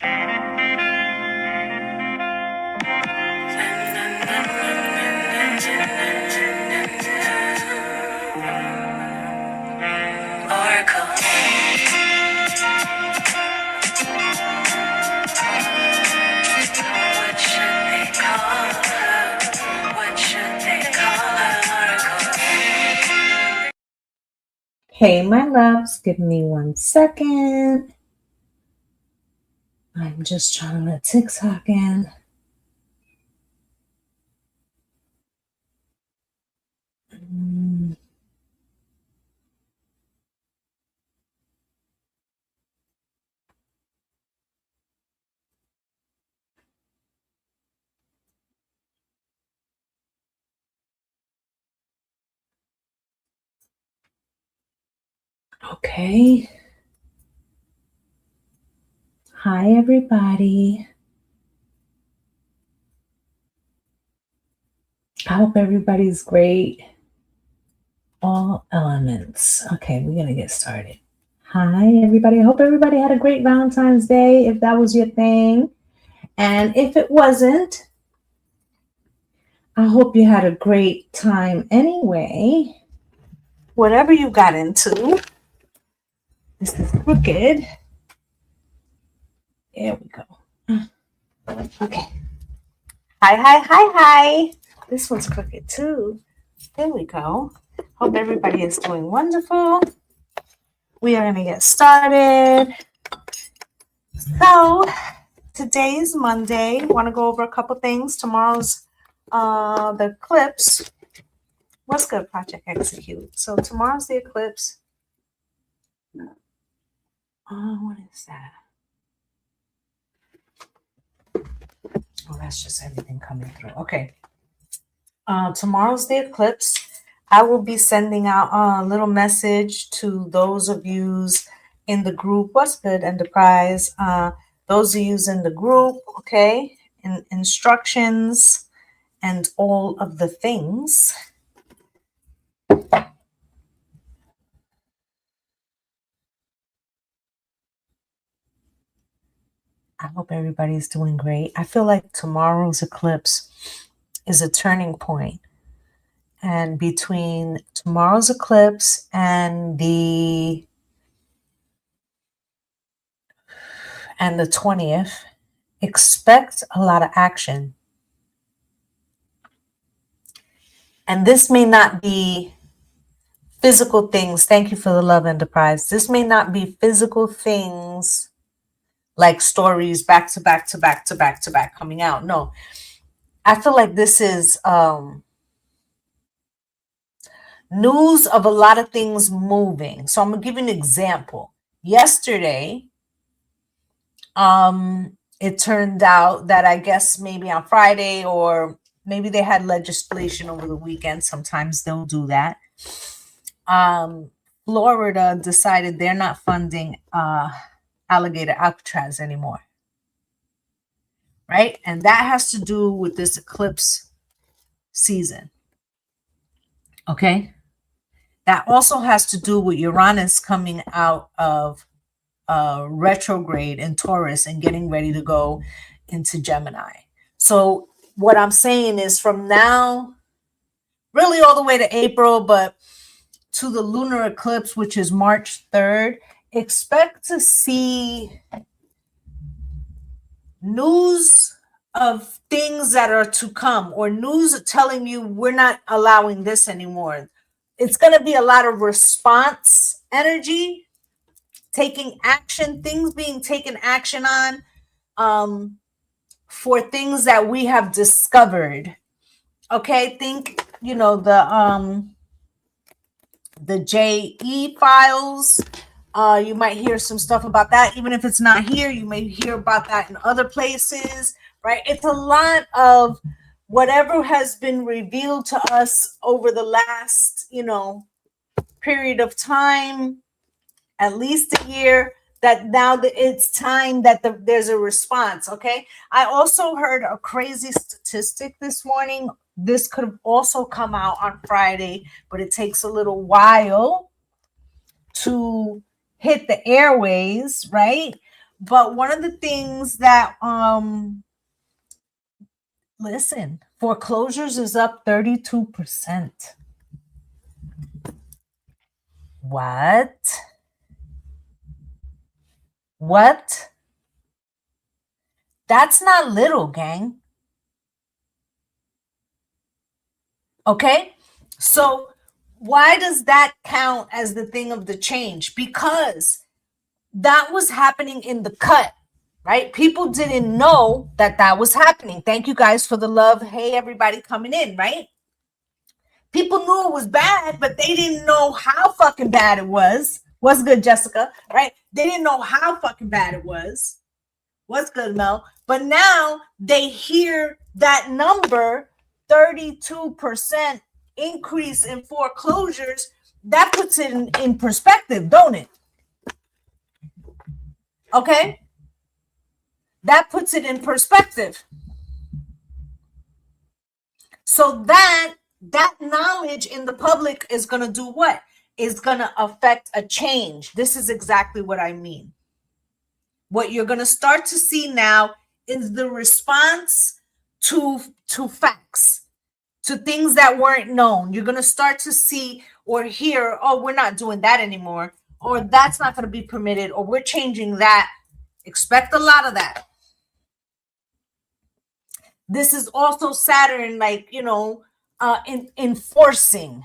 Oracle. What should they call her? What should they call her? Oracle. Hey, my loves, give me 1 second. I'm just trying to TikTok in. Okay. Hi, everybody. I hope everybody's great. All elements. Okay, we're going to get started. Hi, everybody. I hope everybody had a great Valentine's Day, if that was your thing. And if it wasn't, I hope you had a great time anyway. Whatever you got into. This is crooked. There we go. Okay. Hi. This one's crooked too. There we go. Hope everybody is doing wonderful. We are going to get started. So, today is Monday. I want to go over a couple things. Tomorrow's the eclipse. What's good, Project Execute? So, tomorrow's the eclipse. What is that? Oh, that's just everything coming through. Okay. Tomorrow's the eclipse. I will be sending out a little message to those of you in the group. What's good, Enterprise? Those of you in the group, okay, instructions and all of the things. I hope everybody's doing great. I feel like tomorrow's eclipse is a turning point. And between tomorrow's eclipse and the 20th, expect a lot of action. And this may not be physical things. Thank you for the love, Enterprise. This may not be physical things like stories back to back coming out. No, I feel like this is news of a lot of things moving. So I'm gonna give you an example. Yesterday, it turned out that I guess maybe on Friday, or maybe they had legislation over the weekend. Sometimes they'll do that. Florida decided they're not funding alligator Alcatraz anymore. Right? And that has to do with this eclipse season. Okay? That also has to do with Uranus coming out of retrograde in Taurus and getting ready to go into Gemini. So what I'm saying is from now, really all the way to April, but to the lunar eclipse, which is March 3rd, expect to see news of things that are to come, or news telling you we're not allowing this anymore. It's going to be a lot of response energy, taking action, things being taken action on for things that we have discovered. Okay, think, the JE files. You might hear some stuff about that. Even if it's not here, you may hear about that in other places, right? It's a lot of whatever has been revealed to us over the last, period of time, at least a year, that now that it's time that there's a response, okay? I also heard a crazy statistic this morning. This could have also come out on Friday, but it takes a little while to hit the airways, right? But one of the things that listen, foreclosures is up 32%. What? What? That's not little, gang. Okay? So why does that count as the thing of the change? Because that was happening in the cut, right? People didn't know that that was happening. Thank you guys for the love. Hey, everybody coming in, right? People knew it was bad, but they didn't know how fucking bad it was. What's good, Jessica? Right? They didn't know how fucking bad it was. What's good, Mel? But now they hear that number, 32% increase in foreclosures. That puts it in perspective, don't it? Okay? That puts it in perspective. So that knowledge in the public is going to do what? Is going to affect a change. This is exactly what I mean. What you're going to start to see now is the response to facts, to things that weren't known. You're going to start to see or hear, oh, we're not doing that anymore, or that's not going to be permitted, or we're changing that. Expect a lot of that. This is also Saturn, like, enforcing.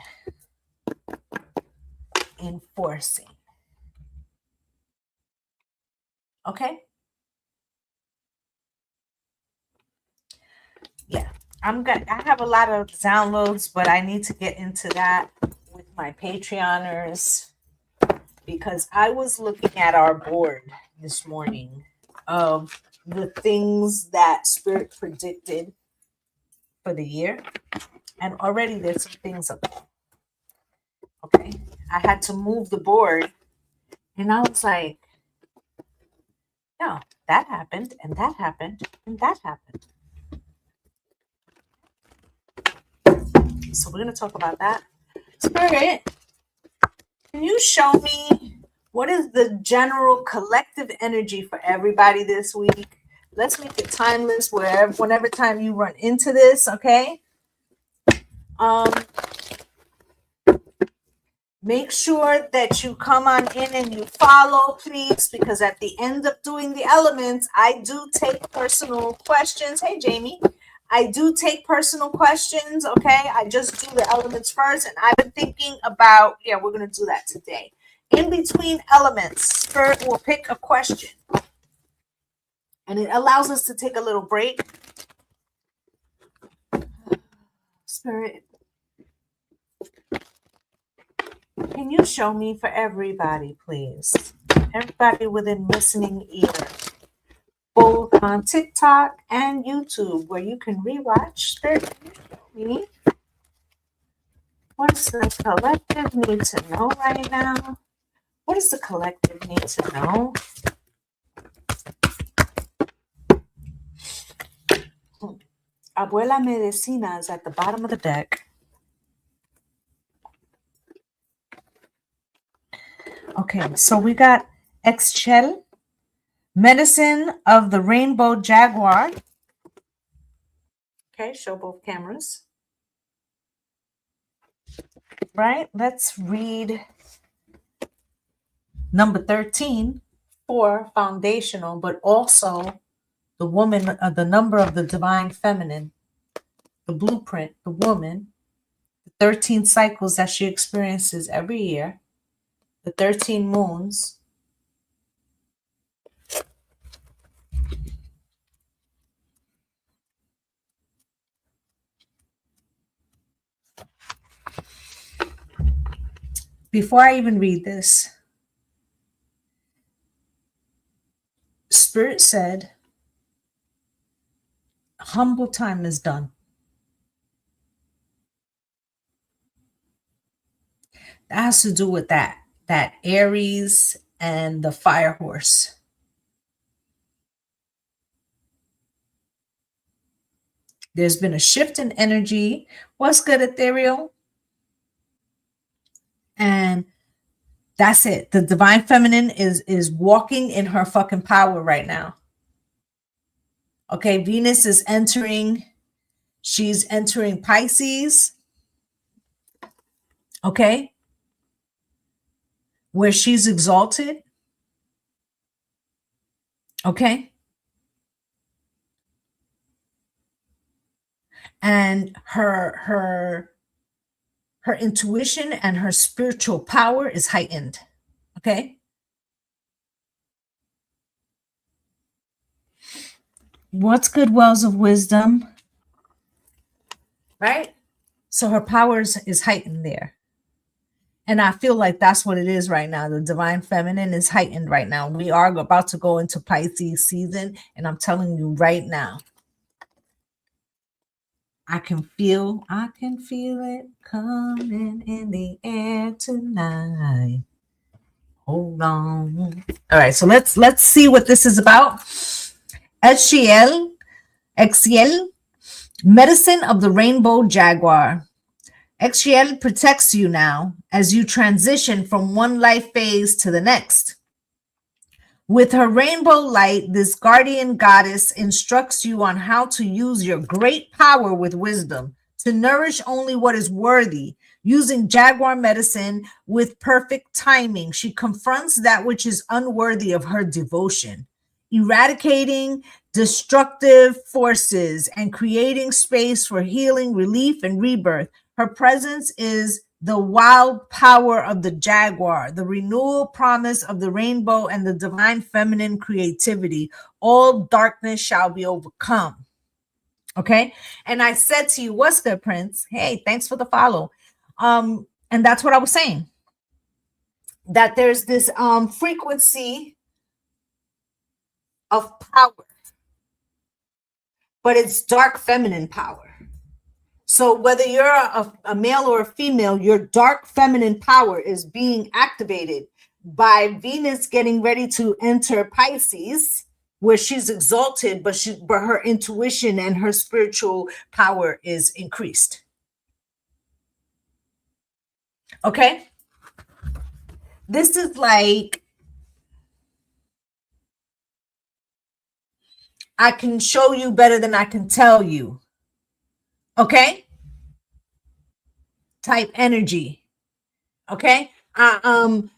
Okay? Yeah. I have a lot of downloads, but I need to get into that with my Patreoners because I was looking at our board this morning of the things that Spirit predicted for the year. And already there's some things up there. Okay. I had to move the board and I was like, no, that happened and that happened and that happened. So we're going to talk about that. Spirit, can you show me what is the general collective energy for everybody this week? Let's make it timeless whenever time you run into this, okay? Make sure that you come on in and you follow, please, because at the end of doing the elements, I do take personal questions. Hey, Jamie. I do take personal questions, okay? I just do the elements first, and I've been thinking about, we're going to do that today. In between elements, Spirit will pick a question, and it allows us to take a little break. Spirit, can you show me for everybody, please? Everybody within listening ear, both on TikTok and YouTube, where you can rewatch. Spirit, can you show me what does the collective need to know right now? What does the collective need to know? Abuela Medicina is at the bottom of the deck. Okay, so we got Exchel, Medicine of the Rainbow Jaguar. Okay, show both cameras. Right, let's read number 13 for foundational, but also the woman, the number of the divine feminine, the blueprint, the woman, the 13 cycles that she experiences every year, the 13 moons. Before I even read this, Spirit said, humble time is done. That has to do with that Aries and the fire horse. There's been a shift in energy. What's good, Ethereal? And That's it. The divine feminine is walking in her fucking power right now. Okay, Venus is entering, she's entering Pisces. Okay, where she's exalted. Okay, and her intuition and her spiritual power is heightened. Okay, what's good? Wells of wisdom, right? So her powers is heightened there. And I feel like that's what it is right now. The divine feminine is heightened right now. We are about to go into Pisces season. And I'm telling you right now, I can feel it coming in the air tonight. Hold on. All right, so let's see what this is about. Exciel, medicine of the rainbow jaguar. Exciel protects you now as you transition from one life phase to the next. With her rainbow light, this guardian goddess instructs you on how to use your great power with wisdom to nourish only what is worthy. Using jaguar medicine with perfect timing, she confronts that which is unworthy of her devotion, eradicating destructive forces and creating space for healing, relief, and rebirth. Her presence is the wild power of the jaguar, the renewal promise of the rainbow, and the divine feminine creativity. All darkness shall be overcome. Okay. And I said to you, what's good, Prince? Hey, thanks for the follow. And that's what I was saying. That there's this frequency of power, but it's dark feminine power. So whether you're a male or a female, your dark feminine power is being activated by Venus getting ready to enter Pisces, where she's exalted, but her intuition and her spiritual power is increased. Okay? This is like, I can show you better than I can tell you. Okay? Type energy. Okay? And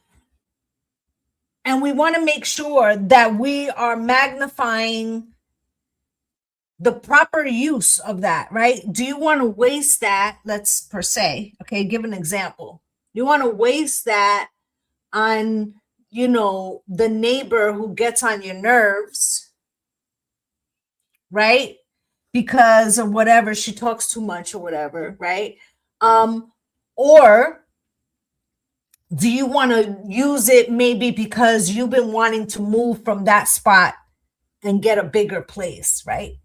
we want to make sure that we are magnifying the proper use of that, right? Do you want to waste that? Let's per se, okay, give an example. You want to waste that on, the neighbor who gets on your nerves, right? Because of whatever, she talks too much or whatever, right? Or do you want to use it maybe because you've been wanting to move from that spot and get a bigger place, right?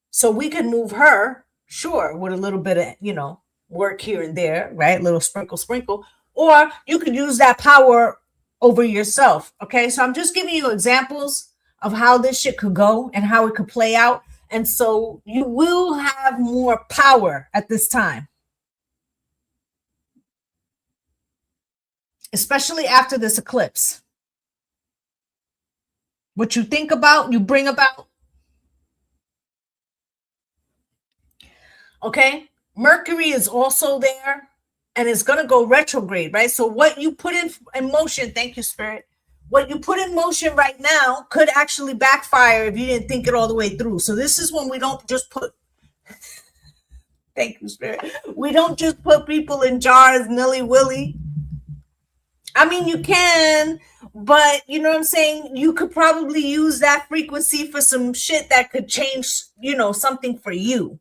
So we can move her, sure, with a little bit of, work here and there, right? Little sprinkle. Or you could use that power over yourself, okay? So I'm just giving you examples of how this shit could go and how it could play out. And so you will have more power at this time, especially after this eclipse. What you think about, you bring about. Okay? Mercury is also there and it's going to go retrograde, right? So what you put in motion, thank you, Spirit. What you put in motion right now could actually backfire if you didn't think it all the way through. So this is when we don't just put, thank you, Spirit. We don't just put people in jars, nilly-willy. I mean, you can, but you know what I'm saying? You could probably use that frequency for some shit that could change, something for you.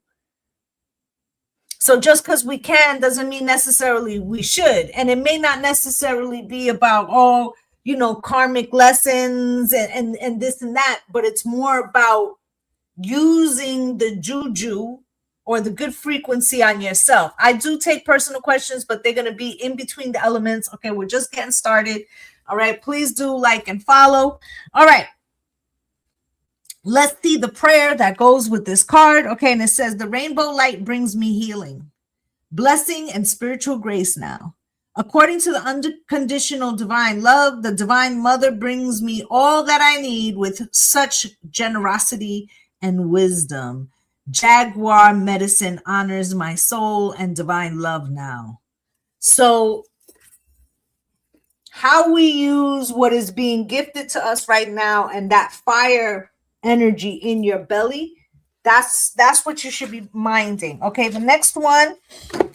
So just because we can doesn't mean necessarily we should. And it may not necessarily be about, karmic lessons and this and that, but it's more about using the juju or the good frequency on yourself. I do take personal questions, but they're going to be in between the elements. Okay, we're just getting started. All right, please do like and follow. All right. Let's see the prayer that goes with this card. Okay, and it says, the rainbow light brings me healing, blessing, and spiritual grace now. According to the unconditional divine love, the divine mother brings me all that I need with such generosity and wisdom. Jaguar medicine honors my soul and divine love now. So how we use what is being gifted to us right now and that fire energy in your belly, that's what you should be minding. Okay, the next one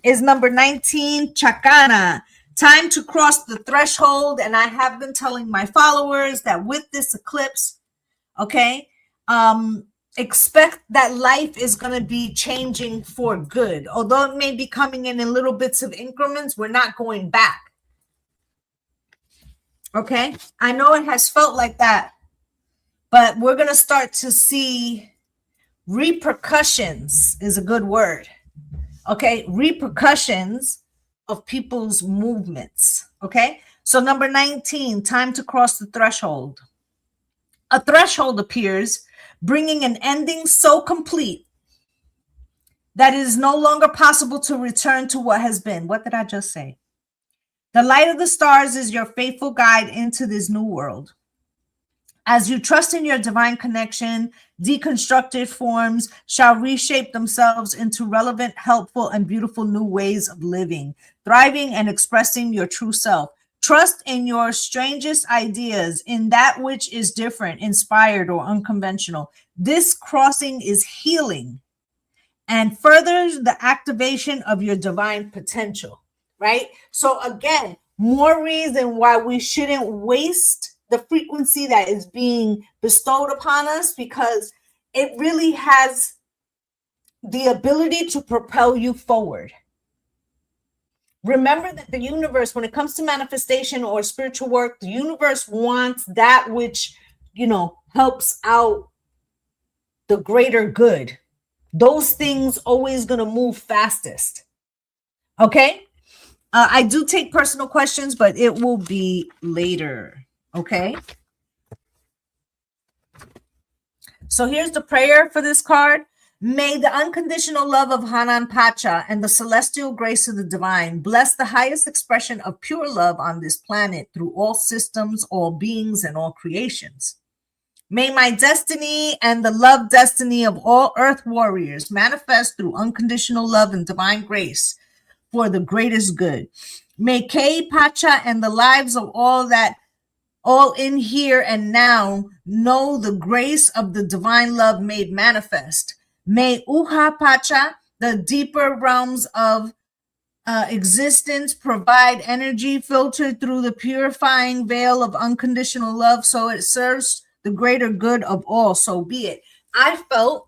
is number 19, Chakana. Time to cross the threshold. And I have been telling my followers that with this eclipse, okay, expect that life is going to be changing for good. Although it may be coming in little bits of increments, we're not going back. Okay, I know it has felt like that, but we're going to start to see repercussions is a good word. Okay, repercussions of people's movements. Okay, so number 19, time to cross the threshold. A threshold appears, bringing an ending so complete that it is no longer possible to return to what has been. What did I just say? The light of the stars is your faithful guide into this new world. As you trust in your divine connection, deconstructed forms shall reshape themselves into relevant, helpful, and beautiful new ways of living, thriving, and expressing your true self. Trust in your strangest ideas, in that which is different, inspired, or unconventional. This crossing is healing and furthers the activation of your divine potential, right? So again, more reason why we shouldn't waste the frequency that is being bestowed upon us, because it really has the ability to propel you forward. Remember that the universe, when it comes to manifestation or spiritual work, the universe wants that which, helps out the greater good. Those things always going to move fastest. Okay? I do take personal questions, but it will be later. Okay? So here's the prayer for this card. May the unconditional love of Hanan Pacha and the celestial grace of the divine bless the highest expression of pure love on this planet through all systems, all beings, and all creations. May my destiny and the love destiny of all earth warriors manifest through unconditional love and divine grace for the greatest good. May K Pacha and the lives of all in here and now know the grace of the divine love made manifest. May Uha Pacha, the deeper realms of existence, provide energy filtered through the purifying veil of unconditional love so it serves the greater good of all. So be it. I felt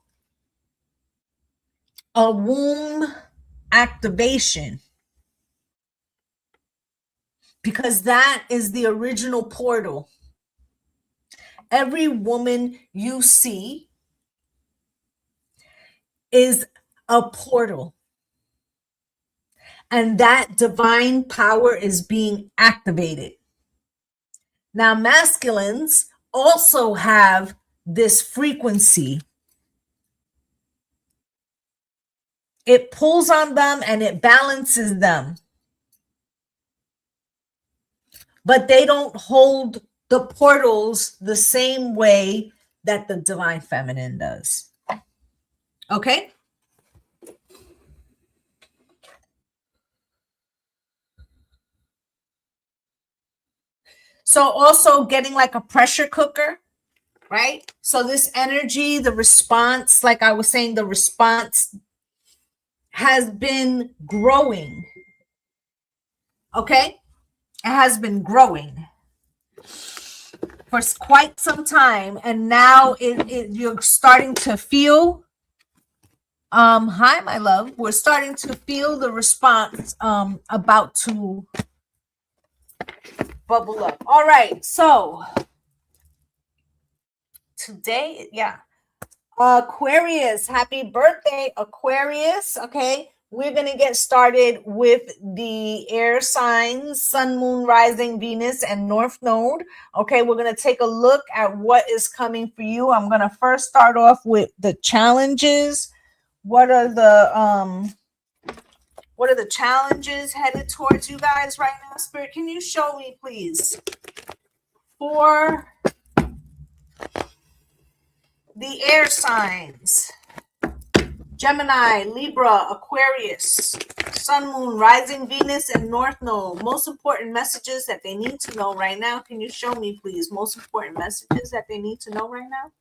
a womb activation, because that is the original portal. Every woman you see is a portal. And that divine power is being activated. Now, masculines also have this frequency. It pulls on them and it balances them. But they don't hold the portals the same way that the divine feminine does. Okay? So also getting like a pressure cooker, right? So this energy, the response, like I was saying, the response has been growing. Okay? It has been growing for quite some time. And now you're starting to feel, hi, my love. We're starting to feel the response about to bubble up. All right, so today, Aquarius, happy birthday, Aquarius. Okay, we're gonna get started with the air signs, sun, moon, rising, Venus, and north node. Okay, we're gonna take a look at what is coming for you. I'm gonna first start off with the challenges. What are the What are the challenges headed towards you guys right now, Spirit? Can you show me, please, for the air signs? Gemini, Libra, Aquarius, Sun, Moon, Rising, Venus, and North Node. Most important messages that they need to know right now. Can you show me, please? Most important messages that they need to know right now.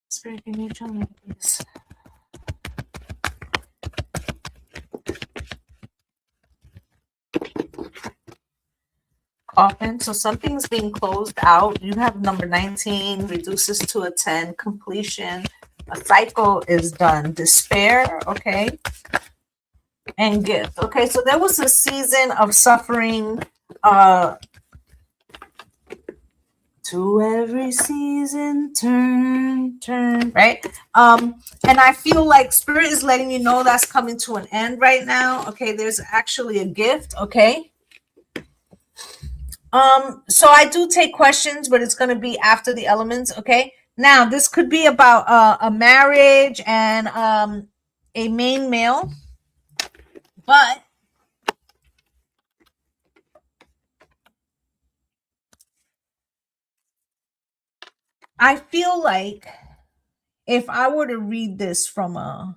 Spirit, can you show me, please? Often, so something's being closed out. You have number 19, reduces to a 10, completion. A cycle is done. Despair, okay? And gift. Okay, so there was a season of suffering. To every season, turn, right? And I feel like Spirit is letting you know that's coming to an end right now. Okay, there's actually a gift, okay? So I do take questions, but it's going to be after the elements, okay? Now, this could be about a marriage and a main male, but I feel like if I were to read this from a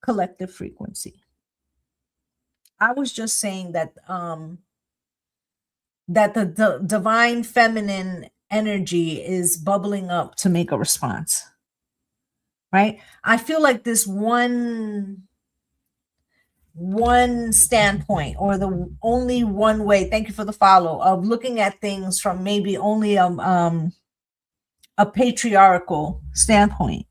collective frequency, I was just saying that that the divine feminine energy is bubbling up to make a response, right? I feel like this one standpoint, or the only one way, thank you for the follow, of looking at things from maybe only a patriarchal standpoint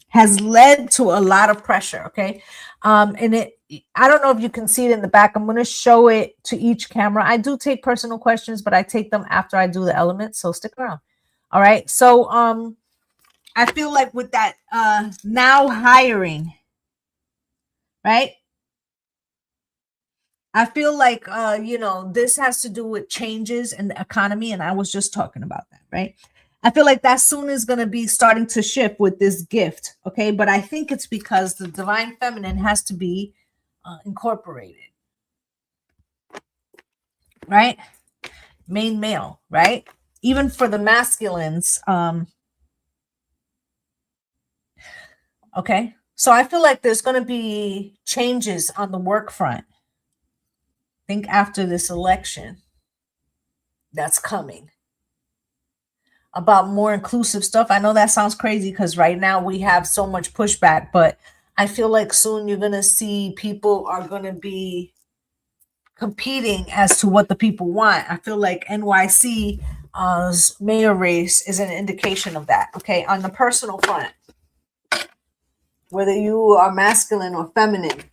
has led to a lot of pressure, okay? And I don't know if you can see it in the back. I'm going to show it to each camera. I do take personal questions, but I take them after I do the elements, so stick around. All right. So I feel like with that now hiring, right? I feel like this has to do with changes in the economy, and I was just talking about that, right? I feel like that soon is going to be starting to shift with this gift, okay? But I think it's because the divine feminine has to be incorporated, right? Main male, right? Even for the masculines, okay? So I feel like there's going to be changes on the work front. Think after this election that's coming, about more inclusive stuff. I know that sounds crazy because right now we have so much pushback, but I feel like soon you're going to see people are going to be competing as to what the people want. I feel like NYC's mayor race is an indication of that. Okay, on the personal front, whether you are masculine or feminine,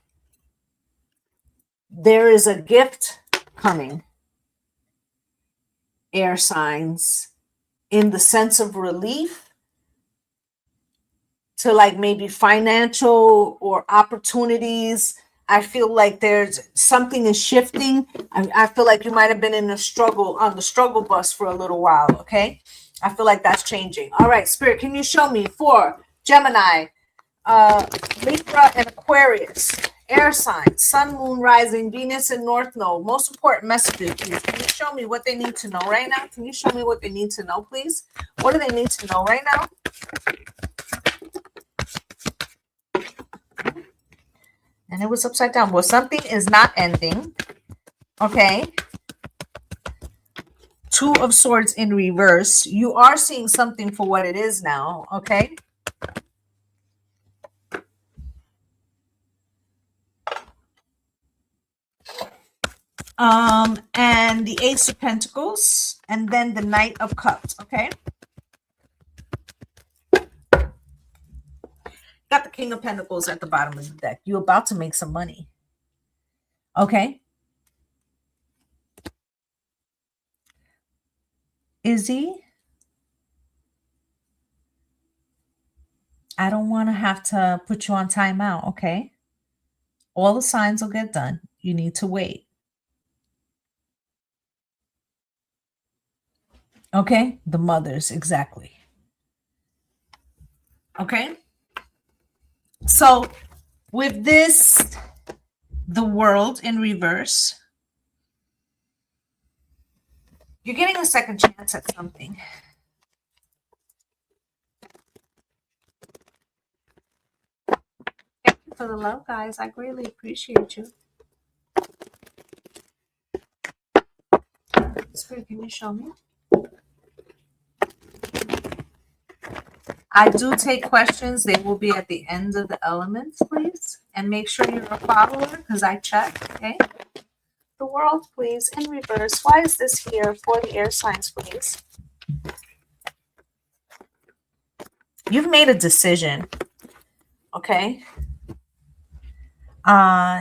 there is a gift coming, air signs, in the sense of relief to like maybe financial or opportunities. I feel like there's something is shifting. I feel like you might have been in a struggle on the struggle bus for a little while. Okay. I feel like that's changing. All right, Spirit, can you show me for Gemini, Libra, and Aquarius, air signs, Sun, Moon, Rising, Venus, and North Node? Most important messages, please. Can you show me what they need to know right now? Can you show me what they need to know, please? What do they need to know right now? And it was upside down. Well, something is not ending. Okay. Two of Swords in reverse. You are seeing something for what it is now. Okay. And the Ace of Pentacles, and then the Knight of Cups. Okay. Got the King of Pentacles at the bottom of the deck. You're about to make some money. Okay. Izzy, I don't want to have to put you on timeout, okay? All the signs will get done. You need to wait. Okay? The mothers, exactly. Okay. So with this, the world in reverse, you're getting a second chance at something. Thank you for the love, guys. I greatly appreciate you. Spirit, can you show me? I do take questions. They will be at the end of the elements, please. And make sure you're a follower because I check, okay? The world, please, in reverse. Why is this here for the air signs, please? You've made a decision, okay?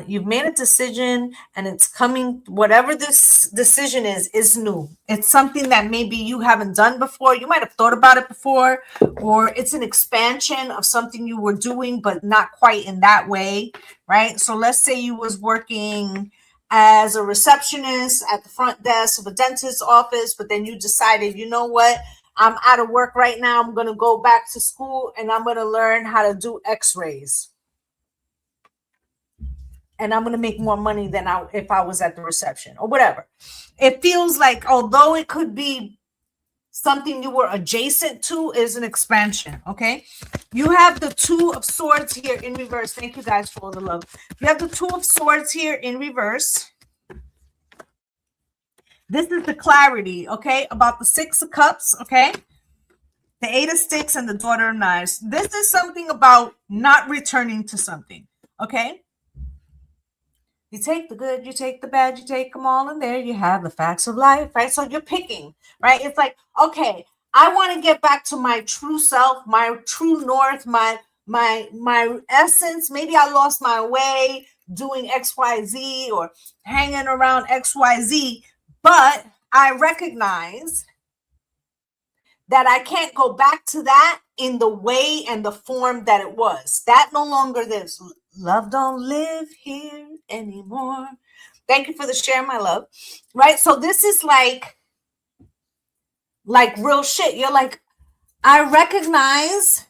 You've made a decision and it's coming. Whatever this decision is new. It's something that maybe you haven't done before. You might have thought about it before, or it's an expansion of something you were doing but not quite in that way, right? So let's say you was working as a receptionist at the front desk of a dentist's office, but then you decided, you know what, I'm out of work right now, I'm going to go back to school and I'm going to learn how to do x-rays. And I'm going to make more money than if I was at the reception or whatever. It feels like, although it could be something you were adjacent to, is an expansion, okay? You have the Two of Swords here in reverse. Thank you guys for all the love. You have the Two of Swords here in reverse. This is the clarity, okay, about the Six of Cups, okay? The Eight of Sticks and the Daughter of Knives. This is something about not returning to something, okay? You take the good, you take the bad, you take them all in there. You have the facts of life, right? So you're picking, right? It's like, okay, I want to get back to my true self, my true north, my essence. Maybe I lost my way doing XYZ or hanging around XYZ, but I recognize that I can't go back to that in the way and the form that it was. That no longer lives. Love don't live here anymore. Thank you for the share, my love. Right? So this is like real shit. You're like, I recognize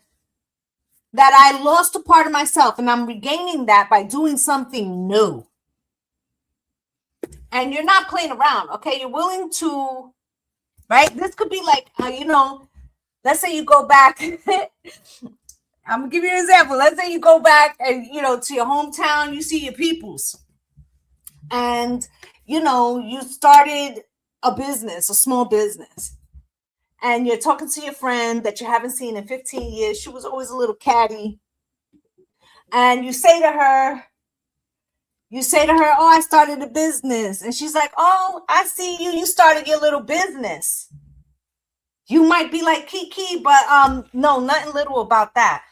that I lost a part of myself and I'm regaining that by doing something new. And you're not playing around, okay? You're willing to, right? This could be like, let's say you go back. I'm gonna give you an example. Let's say you go back and to your hometown, you see your peoples, and you started a business, a small business, and you're talking to your friend that you haven't seen in 15 years. She was always a little catty, and you say to her, "Oh, I started a business," and she's like, "Oh, I see you. You started your little business." You might be like, "Kiki," but no, nothing little about that.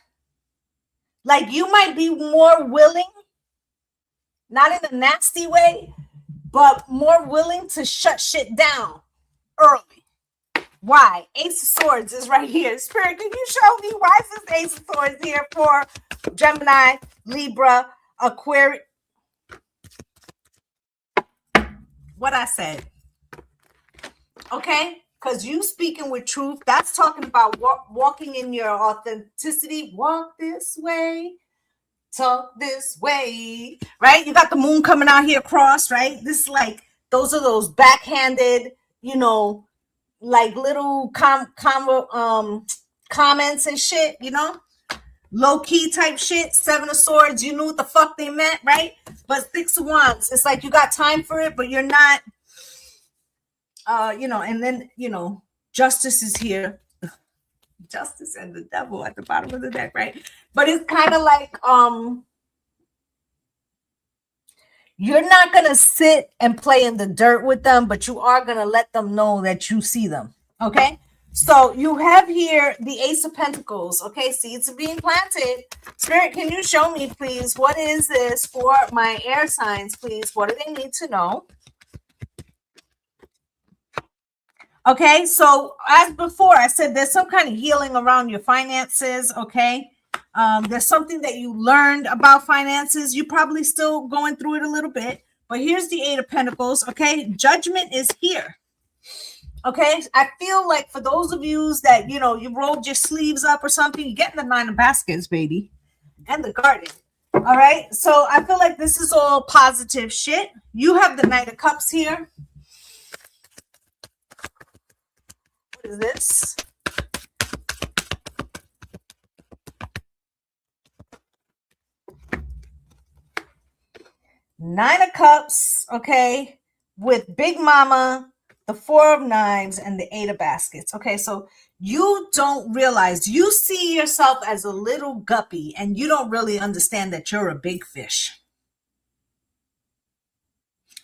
Like, you might be more willing, not in a nasty way, but more willing to shut shit down early. Why? Ace of Swords is right here. Spirit, can you show me why is this Ace of Swords here for Gemini, Libra, Aquarius? What I said. Okay? Because you speaking with truth, that's talking about walking in your authenticity. Walk this way, talk this way, right? You got the moon coming out here across, right? This is like, those are those backhanded, like little comments and shit, low-key type shit. Seven of Swords, you knew what the fuck they meant, right? But Six of Wands, it's like you got time for it, but you're not, and then, Justice is here. Justice and the Devil at the bottom of the deck, right? But it's kind of like, you're not going to sit and play in the dirt with them, but you are going to let them know that you see them, okay? So you have here the Ace of Pentacles, okay? Seeds are being planted. Spirit, can you show me, please, what is this for my air signs, please? What do they need to know? Okay, so as before, I said there's some kind of healing around your finances, okay? There's something that you learned about finances. You're probably still going through it a little bit, but here's the Eight of Pentacles, okay? Judgment is here. Okay, I feel like for those of you that you rolled your sleeves up or something, you're getting the 9 of baskets, baby, and the garden. All right, so I feel like this is all positive shit. You have the Knight of Cups here. What is this? Nine of Cups, okay, with Big Mama, the Four of Knives, and the Eight of Baskets. Okay, so you don't realize, you see yourself as a little guppy, and you don't really understand that you're a big fish.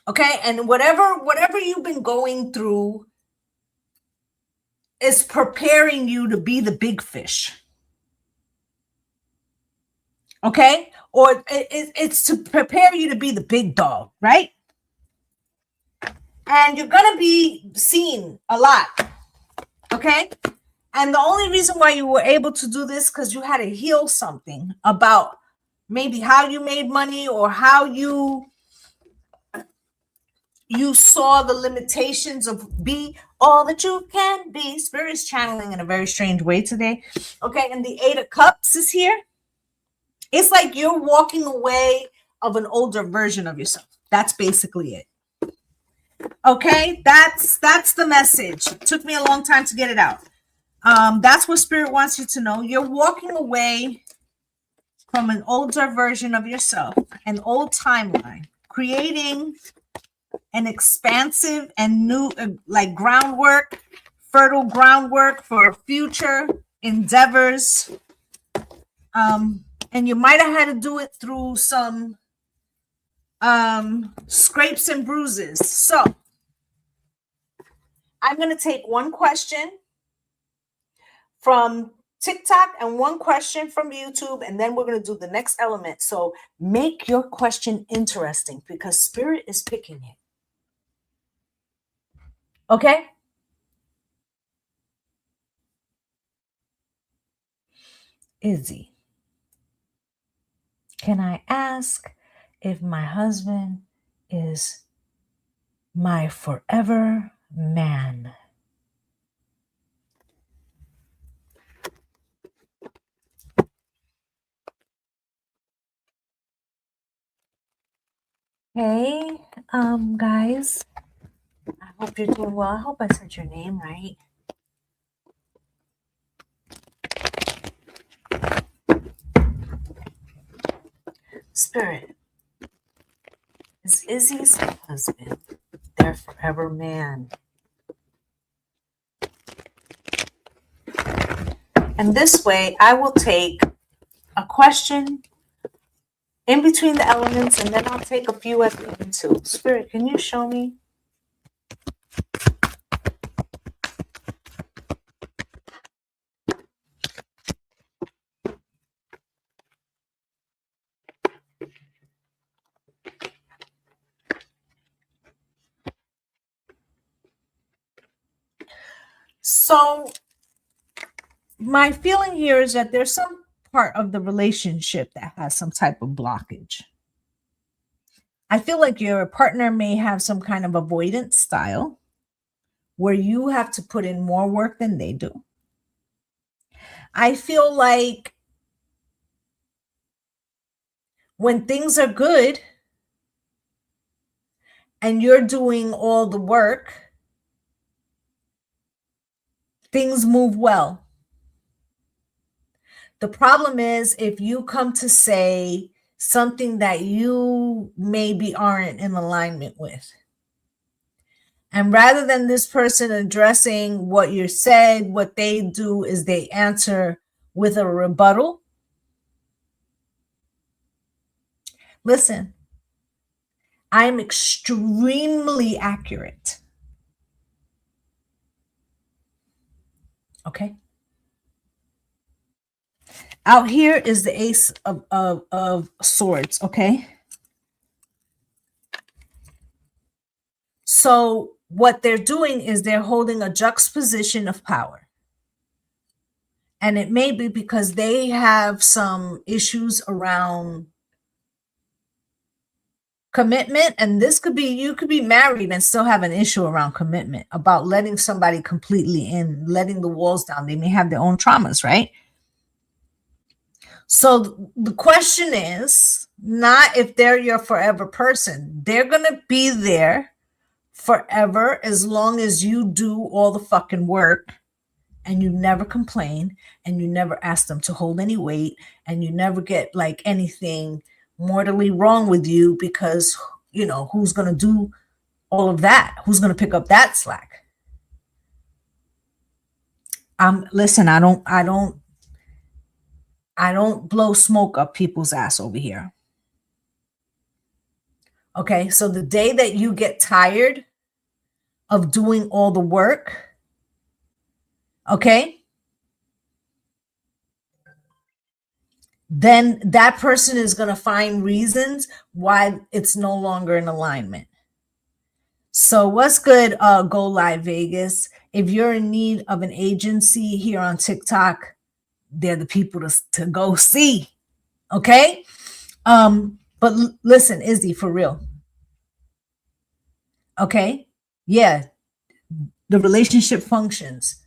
Okay, and whatever you've been going through is preparing you to be the big fish. Okay, or it's to prepare you to be the big dog, right? And you're gonna be seen a lot. Okay, and the only reason why you were able to do this because you had to heal something about maybe how you made money or how you saw the limitations of be all that you can be. Spirit is channeling in a very strange way today. Okay, and the Eight of Cups is here. It's like you're walking away of an older version of yourself. That's basically it. Okay, that's the message. It took me a long time to get it out. That's what Spirit wants you to know. You're walking away from an older version of yourself, an old timeline, creating an expansive and new like groundwork, fertile groundwork for future endeavors. And you might have had to do it through some scrapes and bruises. So I'm going to take one question from TikTok and one question from YouTube, and then we're going to do the next element. So make your question interesting because Spirit is picking it. Okay? Izzy, can I ask if my husband is my forever man? Hey, guys, I hope you're doing well. I hope I said your name right. Spirit, is Izzy's husband their forever man? And this way, I will take a question in between the elements, and then I'll take a few at the end too. Spirit, can you show me? So my feeling here is that there's some part of the relationship that has some type of blockage. I feel like your partner may have some kind of avoidance style where you have to put in more work than they do. I feel like when things are good and you're doing all the work, things move well. The problem is if you come to say something that you maybe aren't in alignment with. And rather than this person addressing what you said, what they do is they answer with a rebuttal. Listen, I'm extremely accurate. Okay. Out here is the Ace of Swords. Okay. So what they're doing is they're holding a juxtaposition of power. And it may be because they have some issues around Commitment, and this could be, you could be married and still have an issue around commitment, about letting somebody completely in, letting the walls down. They may have their own traumas, right? So the question is not if they're your forever person. They're going to be there forever as long as you do all the fucking work and you never complain and you never ask them to hold any weight and you never get like anything mortally wrong with you, because you know who's going to do all of that, who's going to pick up that slack. Listen, I don't blow smoke up people's ass over here. Okay, so the day that you get tired of doing all the work, okay, then that person is going to find reasons why it's no longer in alignment. So what's good, Go Live Vegas? If you're in need of an agency here on TikTok, they're the people to go see. Okay? But listen, Izzy, for real. Okay? Yeah. The relationship functions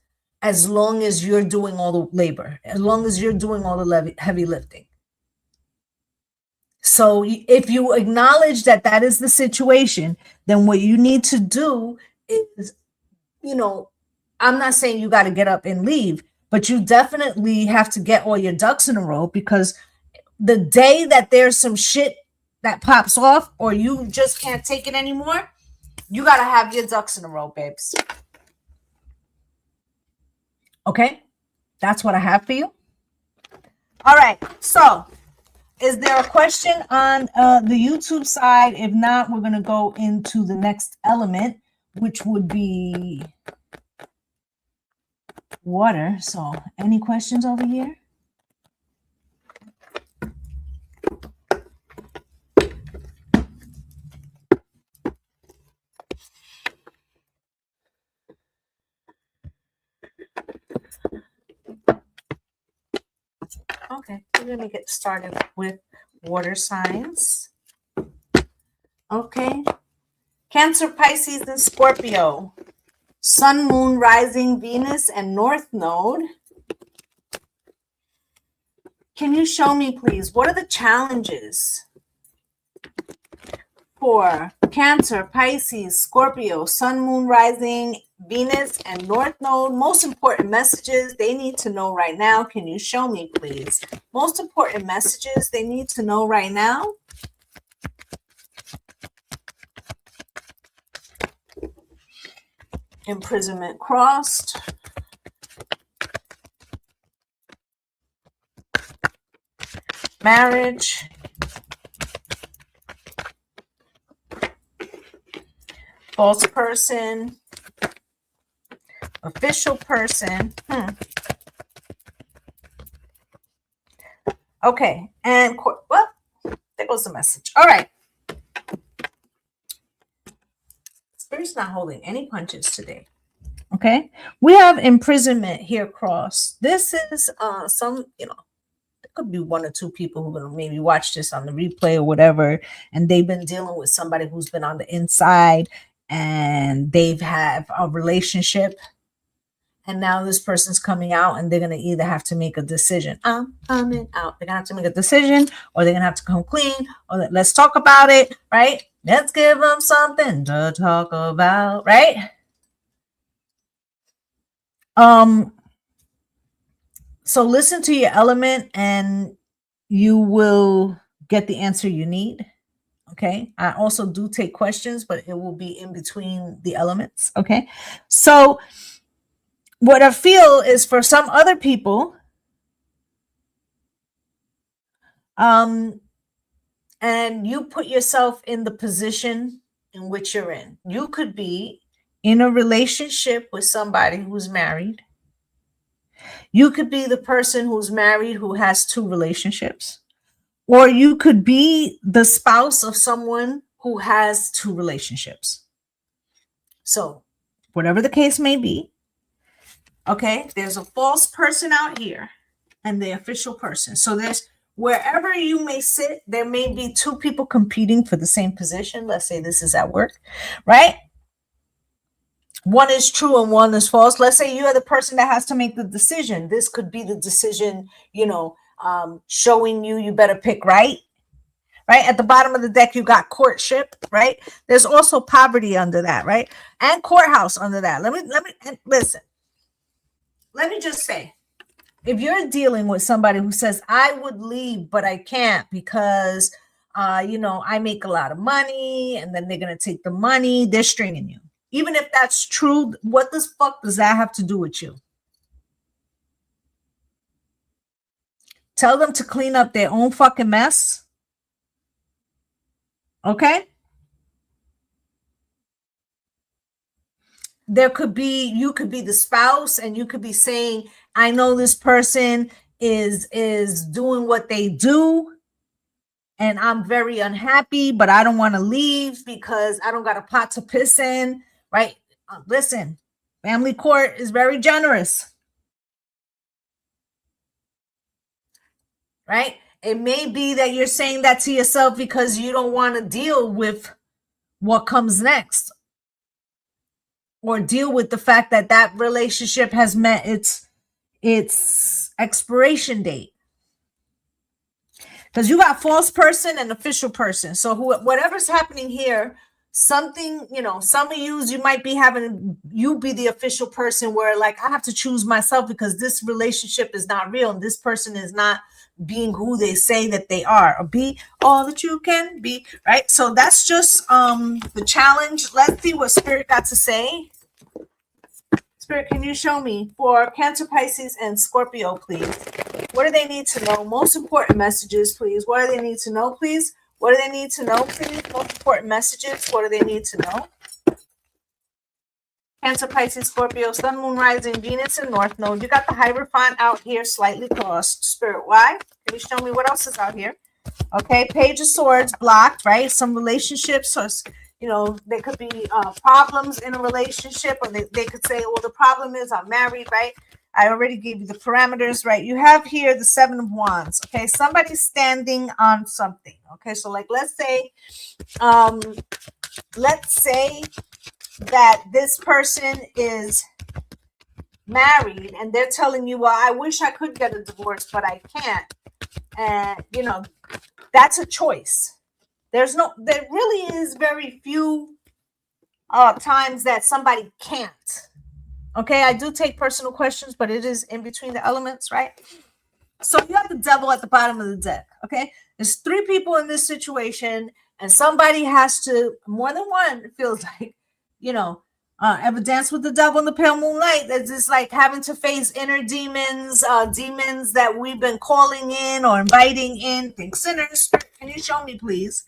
as long as you're doing all the labor, as long as you're doing all the heavy lifting. So if you acknowledge that that is the situation, then what you need to do is, you know, I'm not saying you got to get up and leave, but you definitely have to get all your ducks in a row, because the day that there's some shit that pops off or you just can't take it anymore, you got to have your ducks in a row, babes. Okay? That's what I have for you. All right. So is there a question on the YouTube side? If not, we're going to go into the next element, which would be water. So any questions over here? Okay, we're going to get started with water signs. Okay. Cancer, Pisces, and Scorpio. Sun, Moon, Rising, Venus, and North Node. Can you show me, please, what are the challenges for Cancer, Pisces, Scorpio, Sun, Moon, Rising, Venus, and North Node? Most important messages they need to know right now. Can you show me, please? Most important messages they need to know right now. Imprisonment crossed. Marriage. False person. Official person. Okay. And, well, there goes the message. All right. Spirit's not holding any punches today. Okay. We have imprisonment here crossed. This is some, you know, there could be one or two people who are going to maybe watch this on the replay or whatever, and they've been dealing with somebody who's been on the inside, and they've had a relationship, and now this person's coming out, and they're going to either have to make a decision. I'm coming out. They're going to have to make a decision, or they're going to have to come clean, or let's talk about it, right? Let's give them something to talk about, right? So listen to your element and you will get the answer you need. Okay. I also do take questions, but it will be in between the elements. Okay. So what I feel is for some other people, and you put yourself in the position in which you're in. You could be in a relationship with somebody who's married. You could be the person who's married who has two relationships, or you could be the spouse of someone who has two relationships. So whatever the case may be, okay, there's a false person out here and the official person. So Wherever you may sit, there may be two people competing for the same position. Let's say this is at work, right? One is true and one is false. Let's say you are the person that has to make the decision. This could be the decision, showing you better pick right. Right at the bottom of the deck, you got courtship. Right. There's also poverty under that. Right. And courthouse under that. Let me listen. Let me just say, if you're dealing with somebody who says, I would leave, but I can't because, I make a lot of money, and then they're going to take the money, they're stringing you. Even if that's true, what the fuck does that have to do with you? Tell them to clean up their own fucking mess. Okay? You could be the spouse, and you could be saying, I know this person is doing what they do, and I'm very unhappy, but I don't want to leave because I don't got a pot to piss in, right? Listen, family court is very generous. Right? It may be that you're saying that to yourself because you don't want to deal with what comes next, or deal with the fact that that relationship has met its expiration date. Because you got false person and official person. So whatever's happening here, something, some of you might be having, you be the official person where like, I have to choose myself because this relationship is not real and this person is not being who they say that they are, or be all that you can be, right? So that's just the challenge. Let's see what Spirit got to say. Spirit, can you show me for Cancer, Pisces, and Scorpio, please? What do they need to know? Most important messages, please. What do they need to know, please? What do they need to know, please? Most important messages. What do they need to know? Cancer, Pisces, Scorpio, Sun, Moon, Rising, Venus, and North Node. You got the Hierophant out here, slightly crossed. Spirit, why? Can you show me what else is out here? Okay, Page of Swords, blocked, right? Some relationships, or, there could be problems in a relationship, or they could say, well, the problem is I'm married, right? I already gave you the parameters, right? You have here the Seven of Wands, okay? Somebody's standing on something, okay? So, like, let's say that this person is married and they're telling you, well, I wish I could get a divorce, but I can't. And, that's a choice. There really is very few times that somebody can't. Okay, I do take personal questions, but it is in between the elements, right? So you have the Devil at the bottom of the deck, okay? There's three people in this situation, and somebody has to, more than one, it feels like, ever dance with the devil in the pale moonlight? It's just like having to face inner demons, demons that we've been calling in or inviting in. Think sinners. Can you show me, please?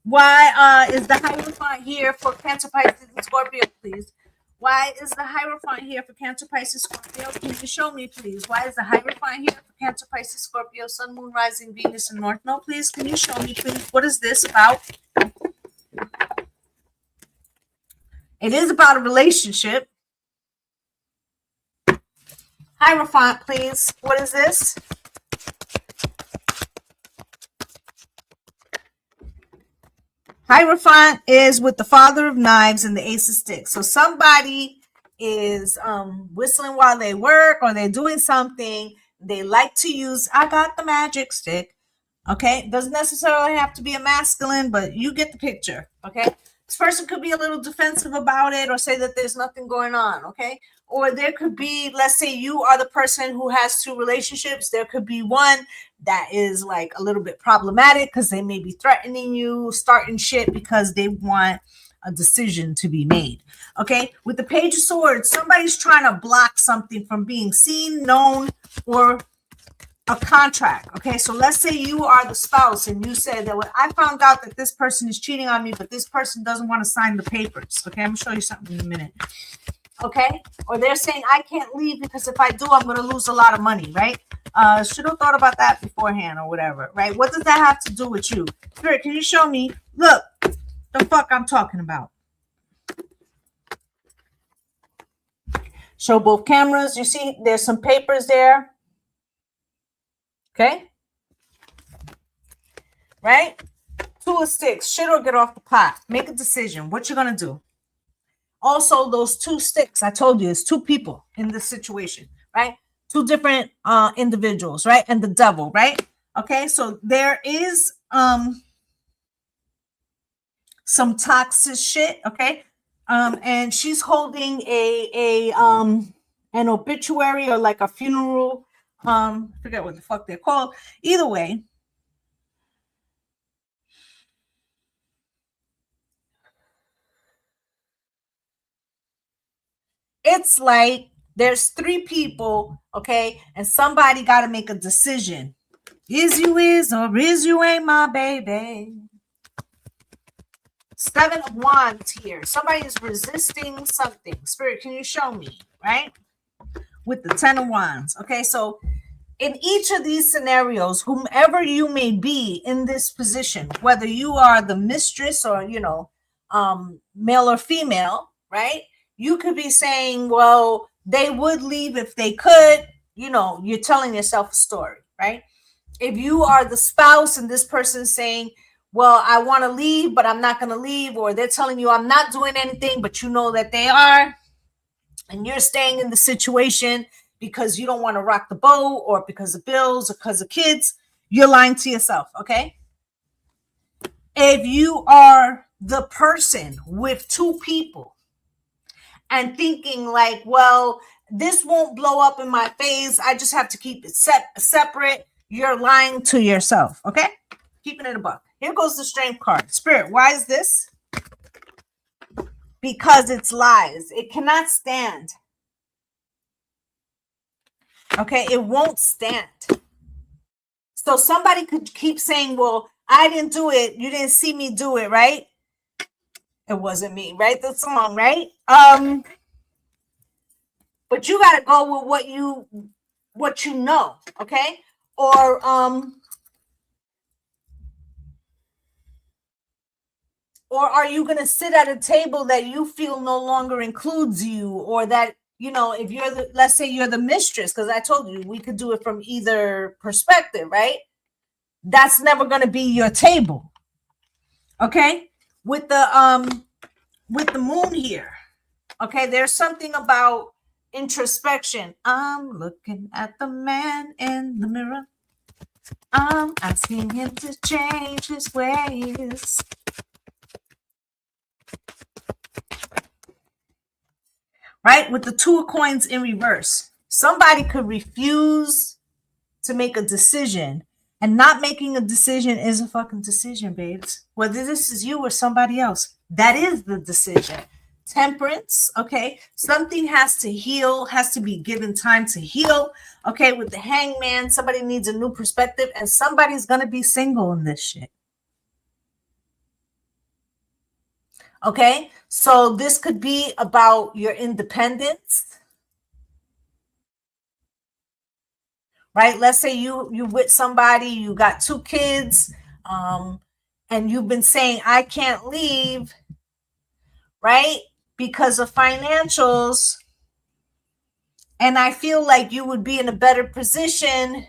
Why is the Hierophant here for Cancer, Pisces, and Scorpio, please? Why is the Hierophant here for Cancer, Pisces, Scorpio? Can you show me, please? Why is the Hierophant here for Cancer, Pisces, Scorpio, Sun, Moon, Rising, Venus, and North Node, please? Can you show me, please? What is this about? It is about a relationship. Hierophant, please. What is this? Hierophant is with the Father of Knives and the Ace of Sticks. So somebody is whistling while they work, or they're doing something. They like to use, I got the magic stick. Okay? Doesn't necessarily have to be a masculine, but you get the picture. Okay? This person could be a little defensive about it, or say that there's nothing going on, okay? Or there could be, let's say you are the person who has two relationships. There could be one that is like a little bit problematic because they may be threatening you, starting shit because they want a decision to be made, okay? With the Page of Swords, somebody's trying to block something from being seen, known, or a contract. Okay, so let's say you are the spouse and you said that, well, I found out that this person is cheating on me, but this person doesn't want to sign the papers. Okay, I'm gonna show you something in a minute. Okay, or they're saying I can't leave because if I do, I'm gonna lose a lot of money, right? Should have thought about that beforehand or whatever, right? What does that have to do with you? Spirit, can you show me? Look, the fuck I'm talking about. Show both cameras. You see, there's some papers there. Okay. right? Two of sticks, shit or get off the pot. Make a decision. What you gonna do? Also, those two sticks, I told you, it's two people in this situation, right? Two different individuals, right? And the devil, right? Okay, so there is some toxic shit, okay? And she's holding a an obituary or like a funeral, I forget what the fuck they're called. Either way, it's like there's three people, okay, and somebody got to make a decision. Is you is or is you ain't my baby. Seven of Wands here. Somebody is resisting something. Spirit, can you show me, right? With the Ten of Wands. Okay, so in each of these scenarios, whomever you may be in this position, whether you are the mistress or, you know, male or female, right? You could be saying, well, they would leave if they could. You know, you're telling yourself a story, right? If you are the spouse and this person's saying, well, I want to leave, but I'm not going to leave, or they're telling you I'm not doing anything, but you know that they are, and you're staying in the situation because you don't want to rock the boat or because of bills or because of kids, you're lying to yourself, okay? If you are the person with two people and thinking like, well, this won't blow up in my face, I just have to keep it separate, you're lying to yourself, okay? Keeping it a buck. Here goes the Strength card. Spirit, why is this? Because it's lies. It cannot stand. Okay, it won't stand. So somebody could keep saying, well, I didn't do it. You didn't see me do it, right? It wasn't me, right? The song, right? But you got to go with what you know, okay? Or are you going to sit at a table that you feel no longer includes you, or that, you know, if you're the, let's say you're the mistress, because I told you we could do it from either perspective, right? That's never going to be your table. Okay? With the moon here. Okay, there's something about introspection. I'm looking at the man in the mirror. I'm asking him to change his ways. Right? With the Two of Coins in reverse. Somebody could refuse to make a decision, and not making a decision is a fucking decision, babes. Whether this is you or somebody else, that is the decision. Temperance, okay? Something has to heal, has to be given time to heal. Okay, with the Hangman, somebody needs a new perspective, and somebody's gonna be single in this shit. Okay, so this could be about your independence, right? Let's say you with somebody, you got two kids, and you've been saying, I can't leave, right? Because of financials, and I feel like you would be in a better position.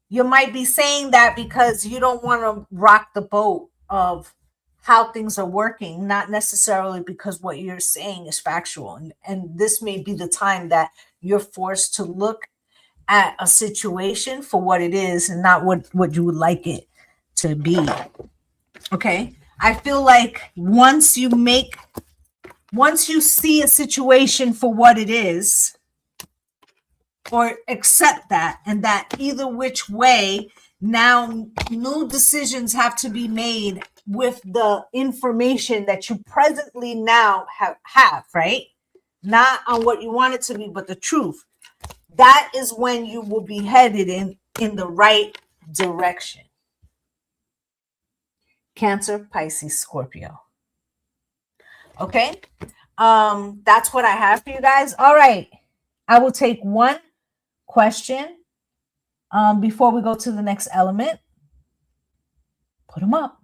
You might be saying that because you don't want to rock the boat of how things are working, not necessarily because what you're saying is factual. And this may be the time that you're forced to look at a situation for what it is and not what you would like it to be. Okay? I feel like once you see a situation for what it is, or accept that, and that either which way, now new decisions have to be made with the information that you presently now have, right? Not on what you want it to be, but the truth. That is when you will be headed in the right direction. Cancer, Pisces, Scorpio. Okay? That's what I have for you guys. All right. I will take one question before we go to the next element. Put them up.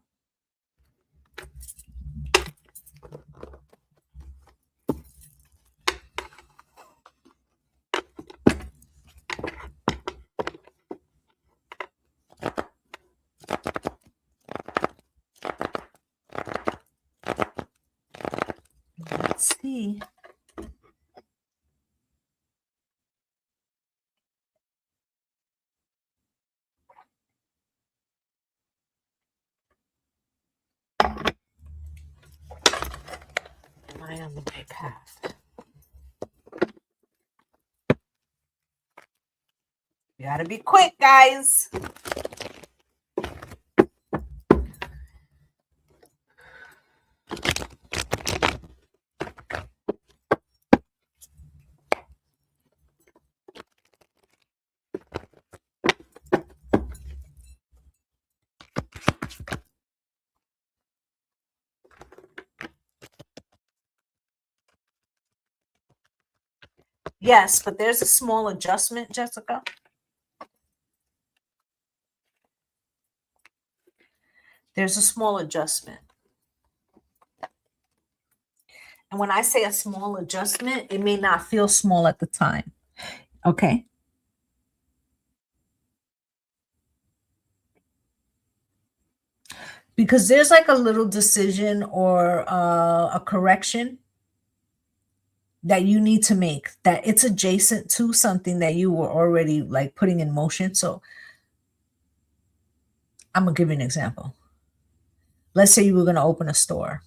be. Am I on the right path? You gotta be quick, guys. Yes, but there's a small adjustment, Jessica. There's a small adjustment. And when I say a small adjustment, it may not feel small at the time. Okay. Because there's like a little decision or a correction that you need to make, that it's adjacent to something that you were already like putting in motion. So I'm gonna give you an example. Let's say you were going to open a store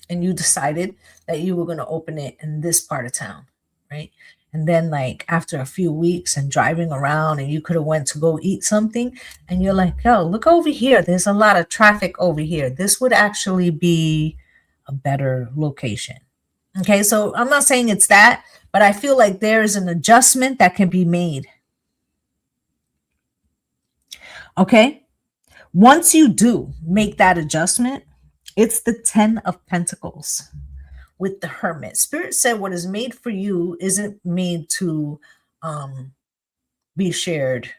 and you decided that you were going to open it in this part of town, right? And then like after a few weeks and driving around, and you could have went to go eat something, and you're like, yo, look over here, there's a lot of traffic over here. This would actually be a better location. Okay, so I'm not saying it's that, but I feel like there is an adjustment that can be made. Okay, once you do make that adjustment, it's the 10 of Pentacles with the Hermit. Spirit said what is made for you isn't made to be shared.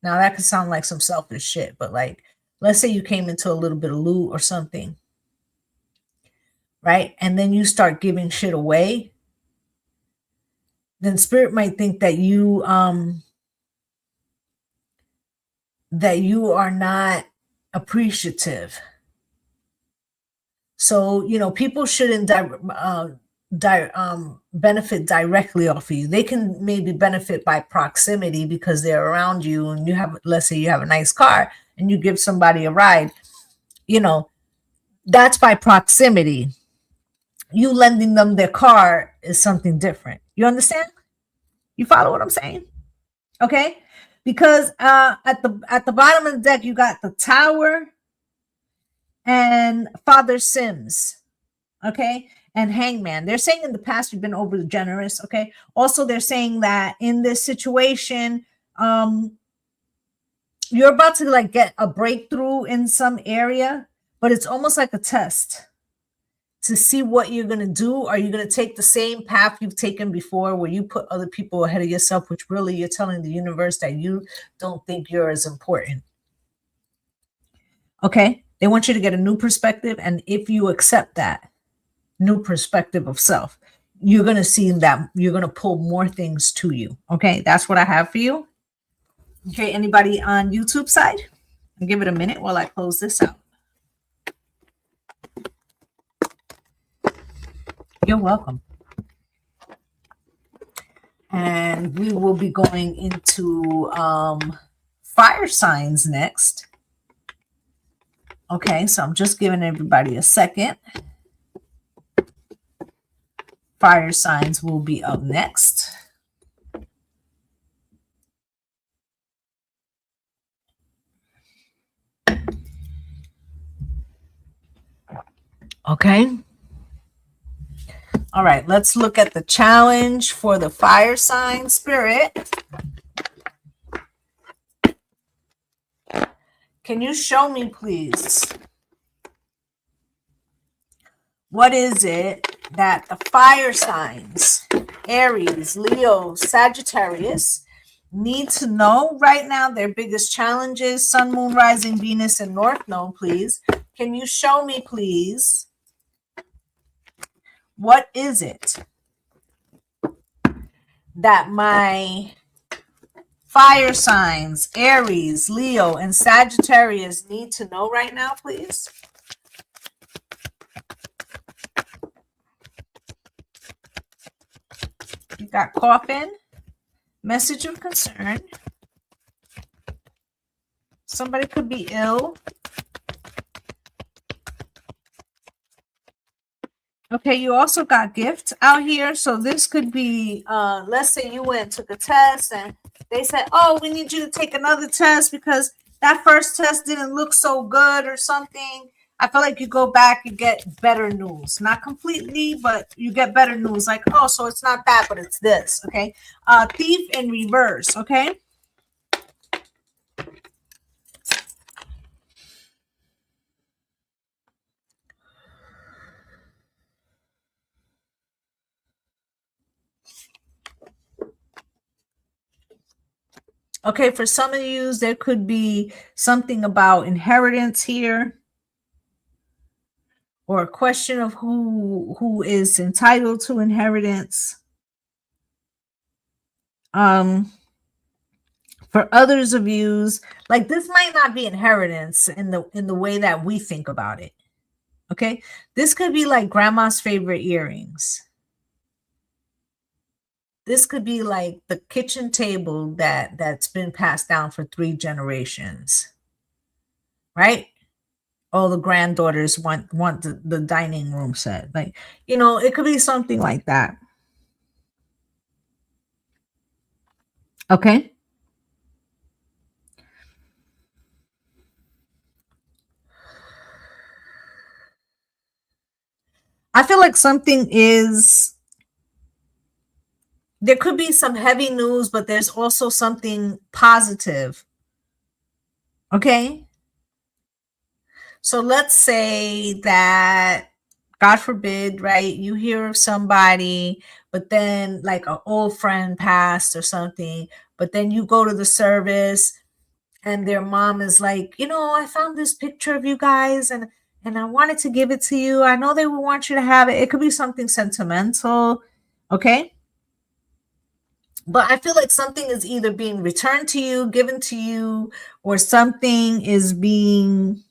Now that could sound like some selfish shit, but like, let's say you came into a little bit of loot or something, right? And then you start giving shit away. Then Spirit might think that you are not appreciative. So, you know, people shouldn't benefit directly off of you. They can maybe benefit by proximity because they're around you, and you have, let's say you have a nice car and you give somebody a ride, you know, that's by proximity. You lending them their car is something different. You understand? You follow what I'm saying? Okay. Because at the bottom of the deck, you got the Tower and Father Sims, okay, and Hangman. They're saying in the past you've been over generous, okay. Also, they're saying that in this situation, you're about to like get a breakthrough in some area, but it's almost like a test to see what you're going to do. Are you going to take the same path you've taken before, where you put other people ahead of yourself, which really you're telling the universe that you don't think you're as important? Okay. They want you to get a new perspective. And if you accept that new perspective of self, you're going to see that you're going to pull more things to you. Okay. That's what I have for you. Okay. Anybody on YouTube side? I'll give it a minute while I close this out. You're welcome. And we will be going into fire signs next. Okay, so I'm just giving everybody a second. Fire signs will be up next. Okay. All right, let's look at the challenge for the fire sign, Spirit. Can you show me, please, what is it that the fire signs, Aries, Leo, Sagittarius, need to know right now? Their biggest challenges, Sun, Moon, Rising, Venus, and North Node, please. Can you show me, please, what is it that my fire signs, Aries, Leo, and Sagittarius need to know right now, please? You got coffin, message of concern. Somebody could be ill. Okay, you also got gifts out here. So this could be, let's say you went and took a test and they said, oh, we need you to take another test because that first test didn't look so good or something. I feel like you go back, you get better news. Not completely, but you get better news. Like, oh, so it's not that, but it's this, okay? Thief in reverse, okay? Okay, for some of you, there could be something about inheritance here, or a question of who is entitled to inheritance. For others of you, like this might not be inheritance in the way that we think about it. Okay, this could be like grandma's favorite earrings. This could be like the kitchen table that's been passed down for 3 generations, right? All the granddaughters want the dining room set. Like, you know, it could be something like that. Okay. I feel like something is, there could be some heavy news, but there's also something positive. Okay. So let's say that, God forbid, right? You hear of somebody, but then like an old friend passed or something, but then you go to the service and their mom is like, you know, I found this picture of you guys and I wanted to give it to you. I know they would want you to have it. It could be something sentimental. Okay. But I feel like something is either being returned to you, given to you, or something is being,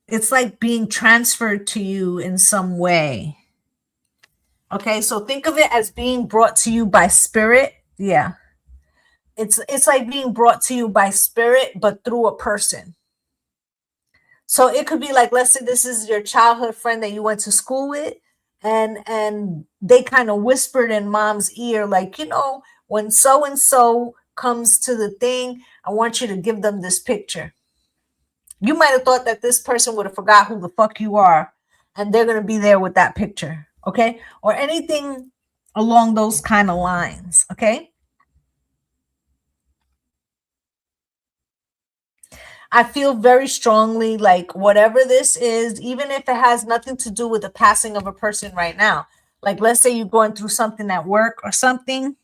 it's like being transferred to you in some way. Okay, so think of it as being brought to you by spirit. Yeah. It's like being brought to you by spirit, but through a person. So it could be like, let's say this is your childhood friend that you went to school with, and they kind of whispered in mom's ear, like, you know, when so and so comes to the thing, I want you to give them this picture. You might have thought that this person would have forgot who the fuck you are, and they're going to be there with that picture. Okay. Or anything along those kind of lines. Okay. I feel very strongly like whatever this is, even if it has nothing to do with the passing of a person right now, like let's say you're going through something at work or something.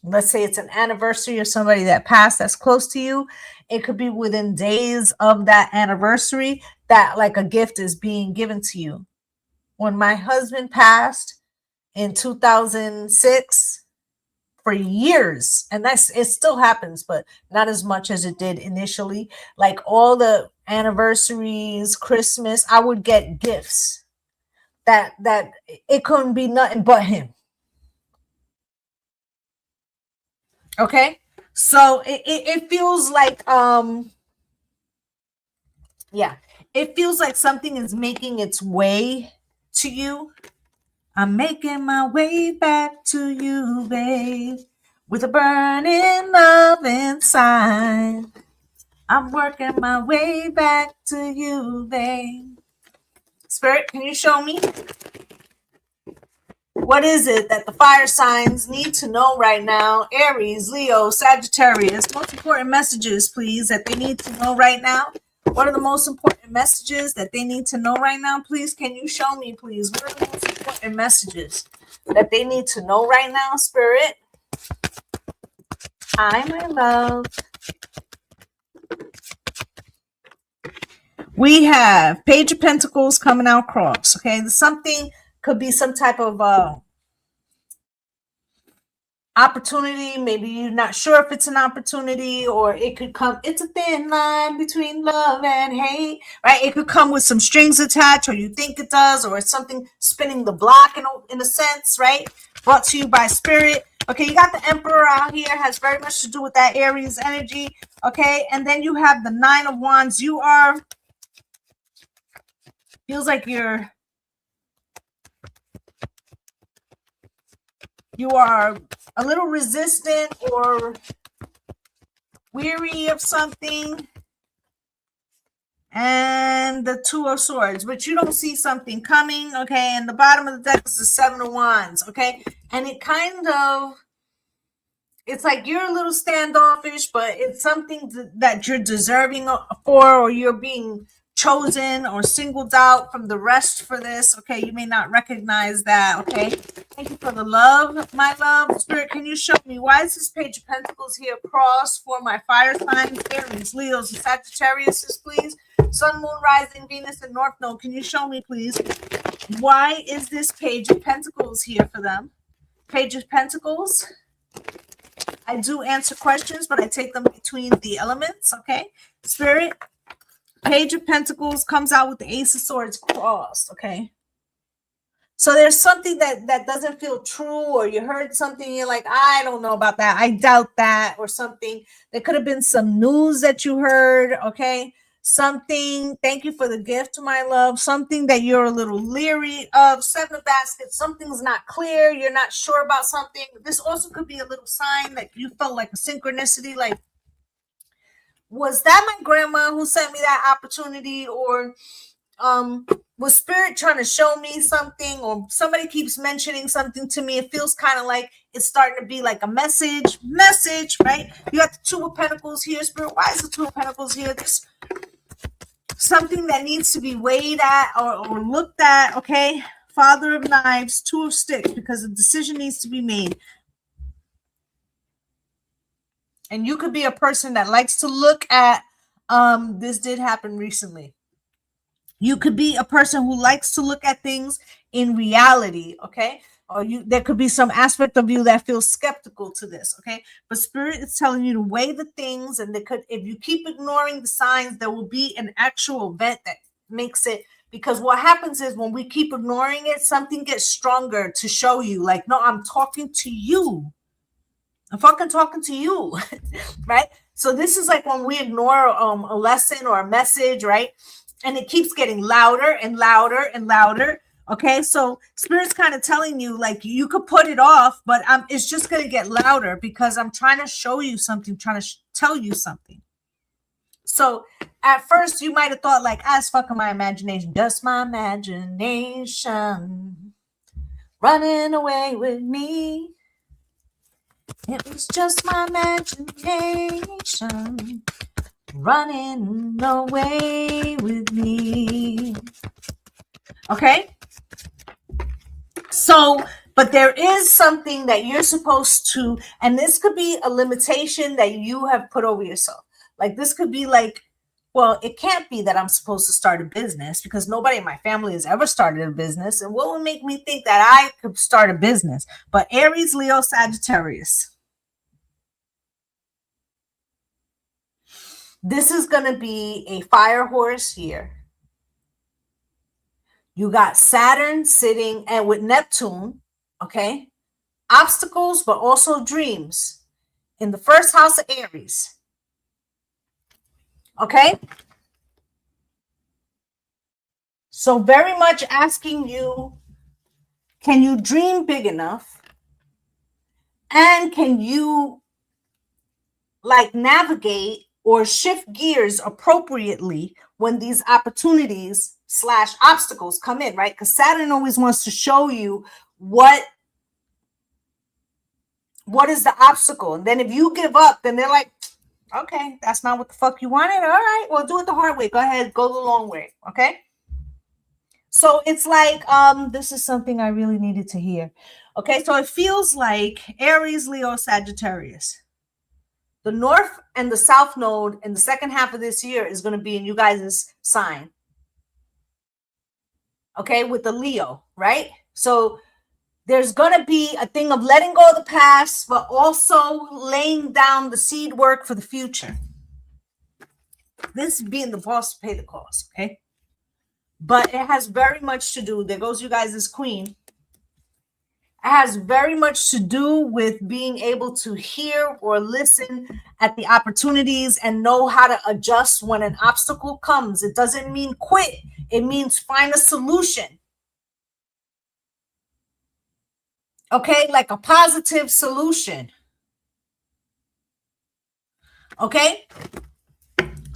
Let's say it's an anniversary of somebody that passed that's close to you. It could be within days of that anniversary that like a gift is being given to you. When my husband passed in 2006, for years, and that's, it still happens, but not as much as it did initially. Like all the anniversaries, Christmas, I would get gifts that it couldn't be nothing but him. Okay, so it feels like yeah, it feels like something is making its way to you. I'm making my way back to you, babe, with a burning love inside. I'm working my way back to you, babe. Spirit, can you show me? What is it that the fire signs need to know right now? Aries, Leo, Sagittarius. Most important messages, please, that they need to know right now. What are the most important messages that they need to know right now? Please, can you show me, please? What are the most important messages that they need to know right now, Spirit? Hi, my love. We have Page of Pentacles coming out cross. Okay, something could be some type of opportunity. Maybe you're not sure if it's an opportunity, or it could come. It's a thin line between love and hate, right? It could come with some strings attached, or you think it does, or it's something spinning the block in a sense, right? Brought to you by spirit. Okay, you got the Emperor out here, has very much to do with that Aries energy. Okay, and then you have the Nine of Wands. You are, feels like you are a little resistant or weary of something. And the Two of Swords, but you don't see something coming. Okay, and the bottom of the deck is the Seven of Wands. Okay, and it kind of, it's like you're a little standoffish, but it's something that you're deserving for, or you're being chosen or singled out from the rest for this. Okay, you may not recognize that. Okay, thank you for the love, my love. Spirit, can you show me why is this Page of Pentacles here crossed for my fire signs, Aries, Leos, and Sagittarius, please? Sun, Moon, Rising, Venus, and North Node. Can you show me, please? Why is this Page of Pentacles here for them? Page of Pentacles. I do answer questions, but I take them between the elements, okay? Spirit, Page of Pentacles comes out with the Ace of Swords crossed, okay? So there's something that doesn't feel true, or you heard something, you're like, I don't know about that. I doubt that, or something. There could have been some news that you heard, okay? Something, thank you for the gift, my love, something that you're a little leery of. Seven of Baskets, something's not clear, you're not sure about something. This also could be a little sign that you felt like a synchronicity, like, was that my grandma who sent me that opportunity, or was spirit trying to show me something, or somebody keeps mentioning something to me? It feels kind of like it's starting to be like a message, right? You got the Two of Pentacles here, Spirit. Why is the Two of Pentacles here? This something that needs to be weighed at or looked at, okay? Father of Knives, Two of Sticks, because a decision needs to be made. And you could be a person that likes to look at, this did happen recently. You could be a person who likes to look at things in reality, okay? Or there could be some aspect of you that feels skeptical to this, okay? But Spirit is telling you to weigh the things, and if you keep ignoring the signs, there will be an actual event that makes it, because what happens is when we keep ignoring it, something gets stronger to show you, like, no, I'm talking to you. I'm fucking talking to you, right? So this is like when we ignore a lesson or a message, right? And it keeps getting louder and louder and louder. Okay, so Spirit's kind of telling you, like, you could put it off, but it's just going to get louder because I'm trying to show you something, trying to tell you something. So at first you might have thought, like, it's fucking my imagination, just my imagination running away with me. It was just my imagination running away with me. Okay? So, but there is something that you're supposed to, and this could be a limitation that you have put over yourself. Like, this could be like, well, it can't be that I'm supposed to start a business because nobody in my family has ever started a business. And what would make me think that I could start a business? But Aries, Leo, Sagittarius. This is going to be a fire horse year. You got Saturn sitting and with Neptune, okay? Obstacles, but also dreams in the first house of Aries. Okay? So very much asking you, can you dream big enough? And can you like navigate or shift gears appropriately when these opportunities / obstacles come in, right? Because Saturn always wants to show you what is the obstacle. And then if you give up, then they're like, okay, that's not what the fuck you wanted. All right, well, do it the hard way. Go ahead, go the long way, okay? So it's like, this is something I really needed to hear. Okay, so it feels like Aries, Leo, Sagittarius. The North and the South Node in the second half of this year is going to be in you guys' sign. Okay, with the Leo, right? So There's going to be a thing of letting go of the past, but also laying down the seed work for the future. This being the boss to pay the cost, okay? But it has very much to do, there goes you guys as queen. It has very much to do with being able to hear or listen at the opportunities and know how to adjust when an obstacle comes. It doesn't mean quit. It means find a solution. Okay, like a positive solution. Okay,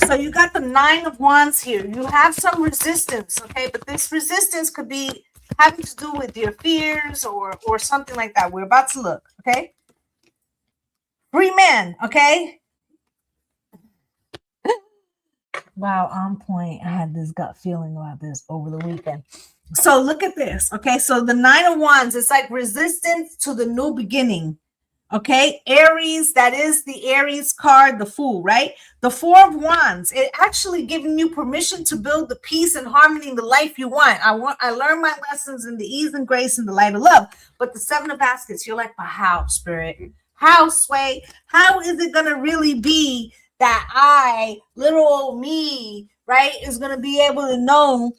so you got the 9 of Wands here. You have some resistance, okay, but this resistance could be having to do with your fears or something like that. We're about to look, okay? Free man, okay? Wow, on point. I had this gut feeling about this over the weekend. So look at this, okay? So the 9 of Wands, it's like resistance to the new beginning, okay? Aries, that is the Aries card, the Fool, right? The 4 of Wands, it actually giving you permission to build the peace and harmony in the life you want. I learned my lessons in the ease and grace and the light of love. But the 7 of Baskets, you're like, but how, Spirit? How, Sway? How is it going to really be that I, little old me, right, is going to be able to know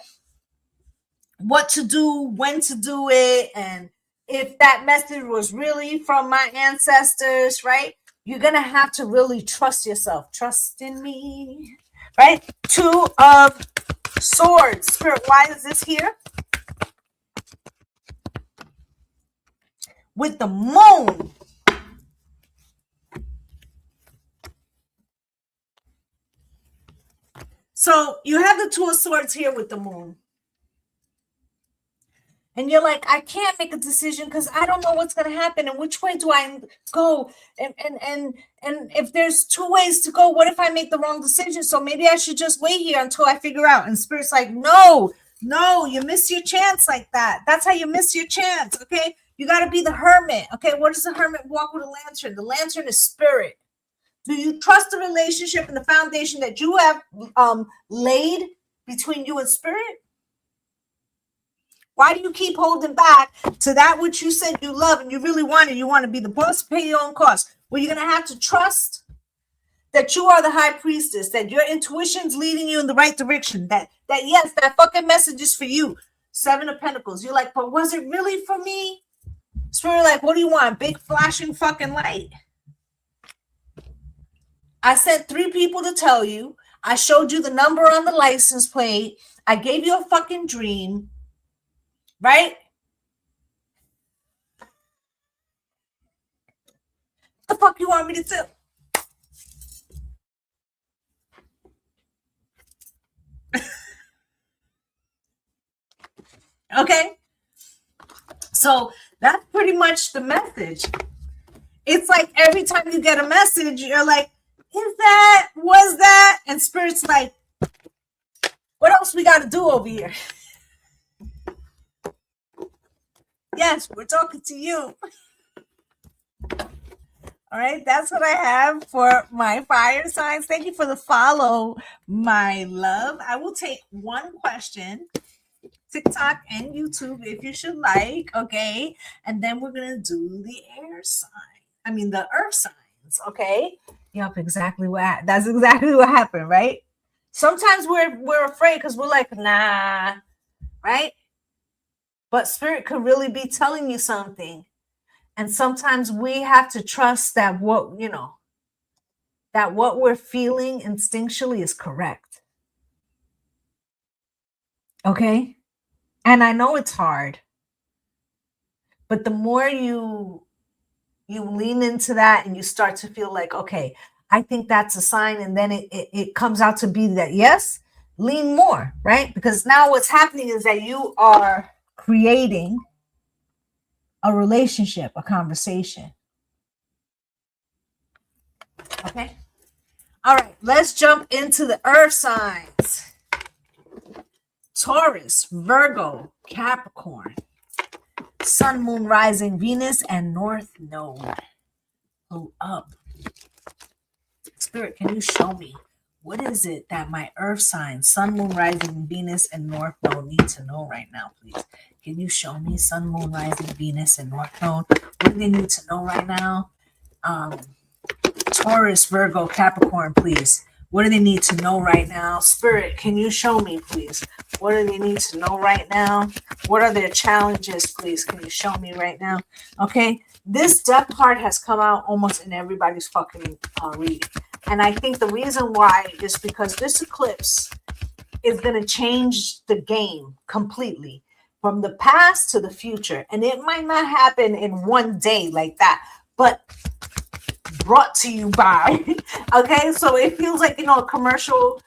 what to do, when to do it, and if that message was really from my ancestors, right? You're going to have to really trust yourself. Trust in me, right? 2 of Swords. Spirit, why is this here? With the Moon. So you have the 2 of Swords here with the Moon. And you're like, I can't make a decision because I don't know what's going to happen and which way do I go? And if there's 2 ways to go, what if I make the wrong decision? So maybe I should just wait here until I figure out. And Spirit's like, no, you miss your chance like that. That's how you miss your chance, okay? You got to be the hermit, okay? What does the hermit walk with a lantern? The lantern is spirit. Do you trust the relationship and the foundation that you have laid between you and spirit? Why do you keep holding back to that which you said you love and you really wanted? You want to be the boss, pay your own cost. Well, you're going to have to trust that you are the high priestess, that your intuition's leading you in the right direction, that yes, that fucking message is for you. 7 of Pentacles. You're like, but was it really for me? Spirit, like, what do you want? Big flashing fucking light. I sent 3 people to tell you. I showed you the number on the license plate. I gave you a fucking dream. Right? What the fuck you want me to do? Okay? So that's pretty much the message. It's like every time you get a message, you're like, is that? Was that? And Spirit's like, what else we got to do over here? Yes, we're talking to you. All right, that's what I have for my fire signs. Thank you for the follow, my love. I will take 1 question, TikTok and YouTube, if you should like, okay? And then we're going to do the the earth signs, okay? Yep, exactly that's exactly what happened, right? Sometimes we're afraid because we're like, nah, right? But Spirit could really be telling you something. And sometimes we have to trust that what we're feeling instinctually is correct. Okay? And I know it's hard. But the more you lean into that and you start to feel like, okay, I think that's a sign, and then it comes out to be that, yes, lean more, right? Because now what's happening is that you are creating a relationship, a conversation. Okay? All right, let's jump into the earth signs. Taurus, Virgo, Capricorn, Sun, Moon, Rising, Venus, and North Node. Pull up. Spirit, can you show me What is it that my earth signs, sun, moon, rising, Venus, and North Node need to know right now, please? Can you show me sun, moon, rising, Venus, and North Node? What do they need to know right now? Taurus, Virgo, Capricorn, please. What do they need to know right now? Spirit, can you show me, please? What do they need to know right now? What are their challenges, please? Can you show me right now? Okay, this death card has come out almost in everybody's fucking reading. And I think the reason why is because this eclipse is going to change the game completely from the past to the future. And it might not happen in one day like that, but brought to you by, okay? So it feels like, you know, a commercial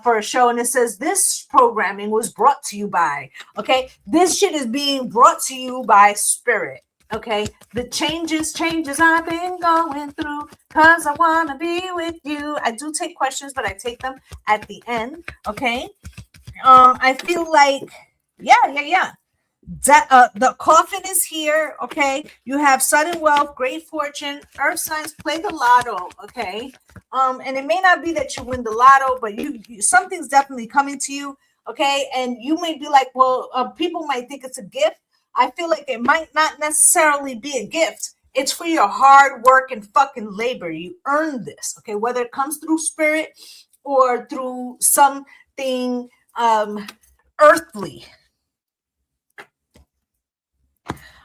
for a show, and it says this programming was brought to you by, okay? This shit is being brought to you by Spirit. Okay, the changes I've been going through, cause I want to be with you. I do take questions, but I take them at the end. Okay, I feel like, yeah. That the coffin is here. Okay, you have sudden wealth, great fortune, earth signs, play the lotto. Okay, and it may not be that you win the lotto, but you something's definitely coming to you. Okay, and you may be like, well, people might think it's a gift. I feel like it might not necessarily be a gift. It's for your hard work and fucking labor. You earned this, okay? Whether it comes through spirit or through something earthly.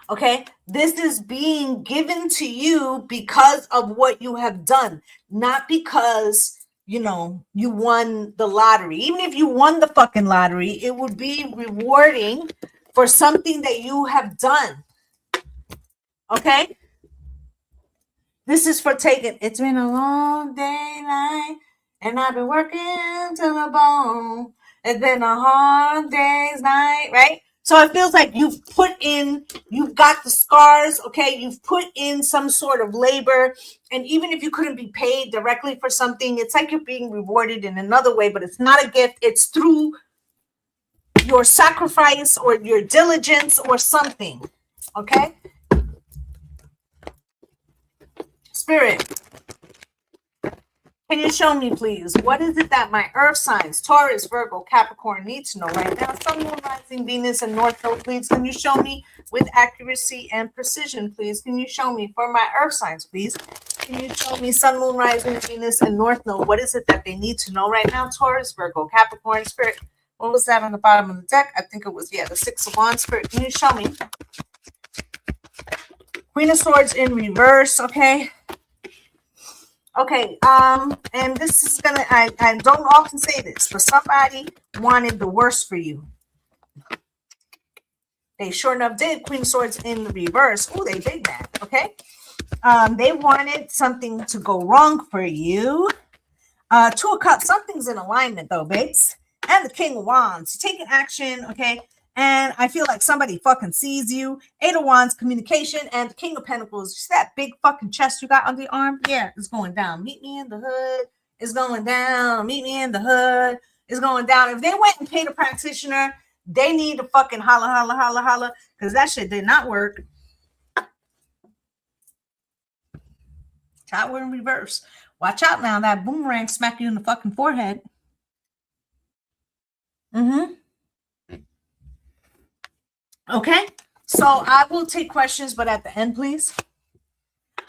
Okay? This is being given to you because of what you have done, not because, you know, you won the lottery. Even if you won the fucking lottery, it would be rewarding for something that you have done. Okay? This is for taking. It's been a long day night, and I've been working till the bone. It's been a hard day's night, right? So it feels like you've got the scars, okay? You've put in some sort of labor, and even if you couldn't be paid directly for something, it's like you're being rewarded in another way, but it's not a gift. It's through your sacrifice or your diligence or something. Okay? Spirit, can you show me, please? What is it that my earth signs, Taurus, Virgo, Capricorn, need to know right now? Sun, Moon, Rising, Venus, and North Node, please. Can you show me with accuracy and precision, please? Can you show me for my earth signs, please? Can you show me Sun, Moon, Rising, Venus, and North Node? What is it that they need to know right now? Taurus, Virgo, Capricorn, Spirit. What was that on the bottom of the deck? I think it was, the Six of Wands. Spirit, can you show me? Queen of Swords in reverse, okay? Okay, and this is gonna, I don't often say this, but somebody wanted the worst for you. They sure enough did. Queen of Swords in the reverse. Oh, they did that, okay? They wanted something to go wrong for you. Two of Cups, something's in alignment though, babes. And the King of Wands, you're taking action, okay? And I feel like somebody fucking sees you. Eight of Wands, communication, and the King of Pentacles. You see that big fucking chest you got under your arm? Yeah, it's going down. Meet me in the hood. It's going down. Meet me in the hood. It's going down. If they went and paid a practitioner, they need to fucking holla, because that shit did not work. Tower in reverse. Watch out now. That boomerang smack you in the fucking forehead. Okay, so I will take questions, but at the end, please.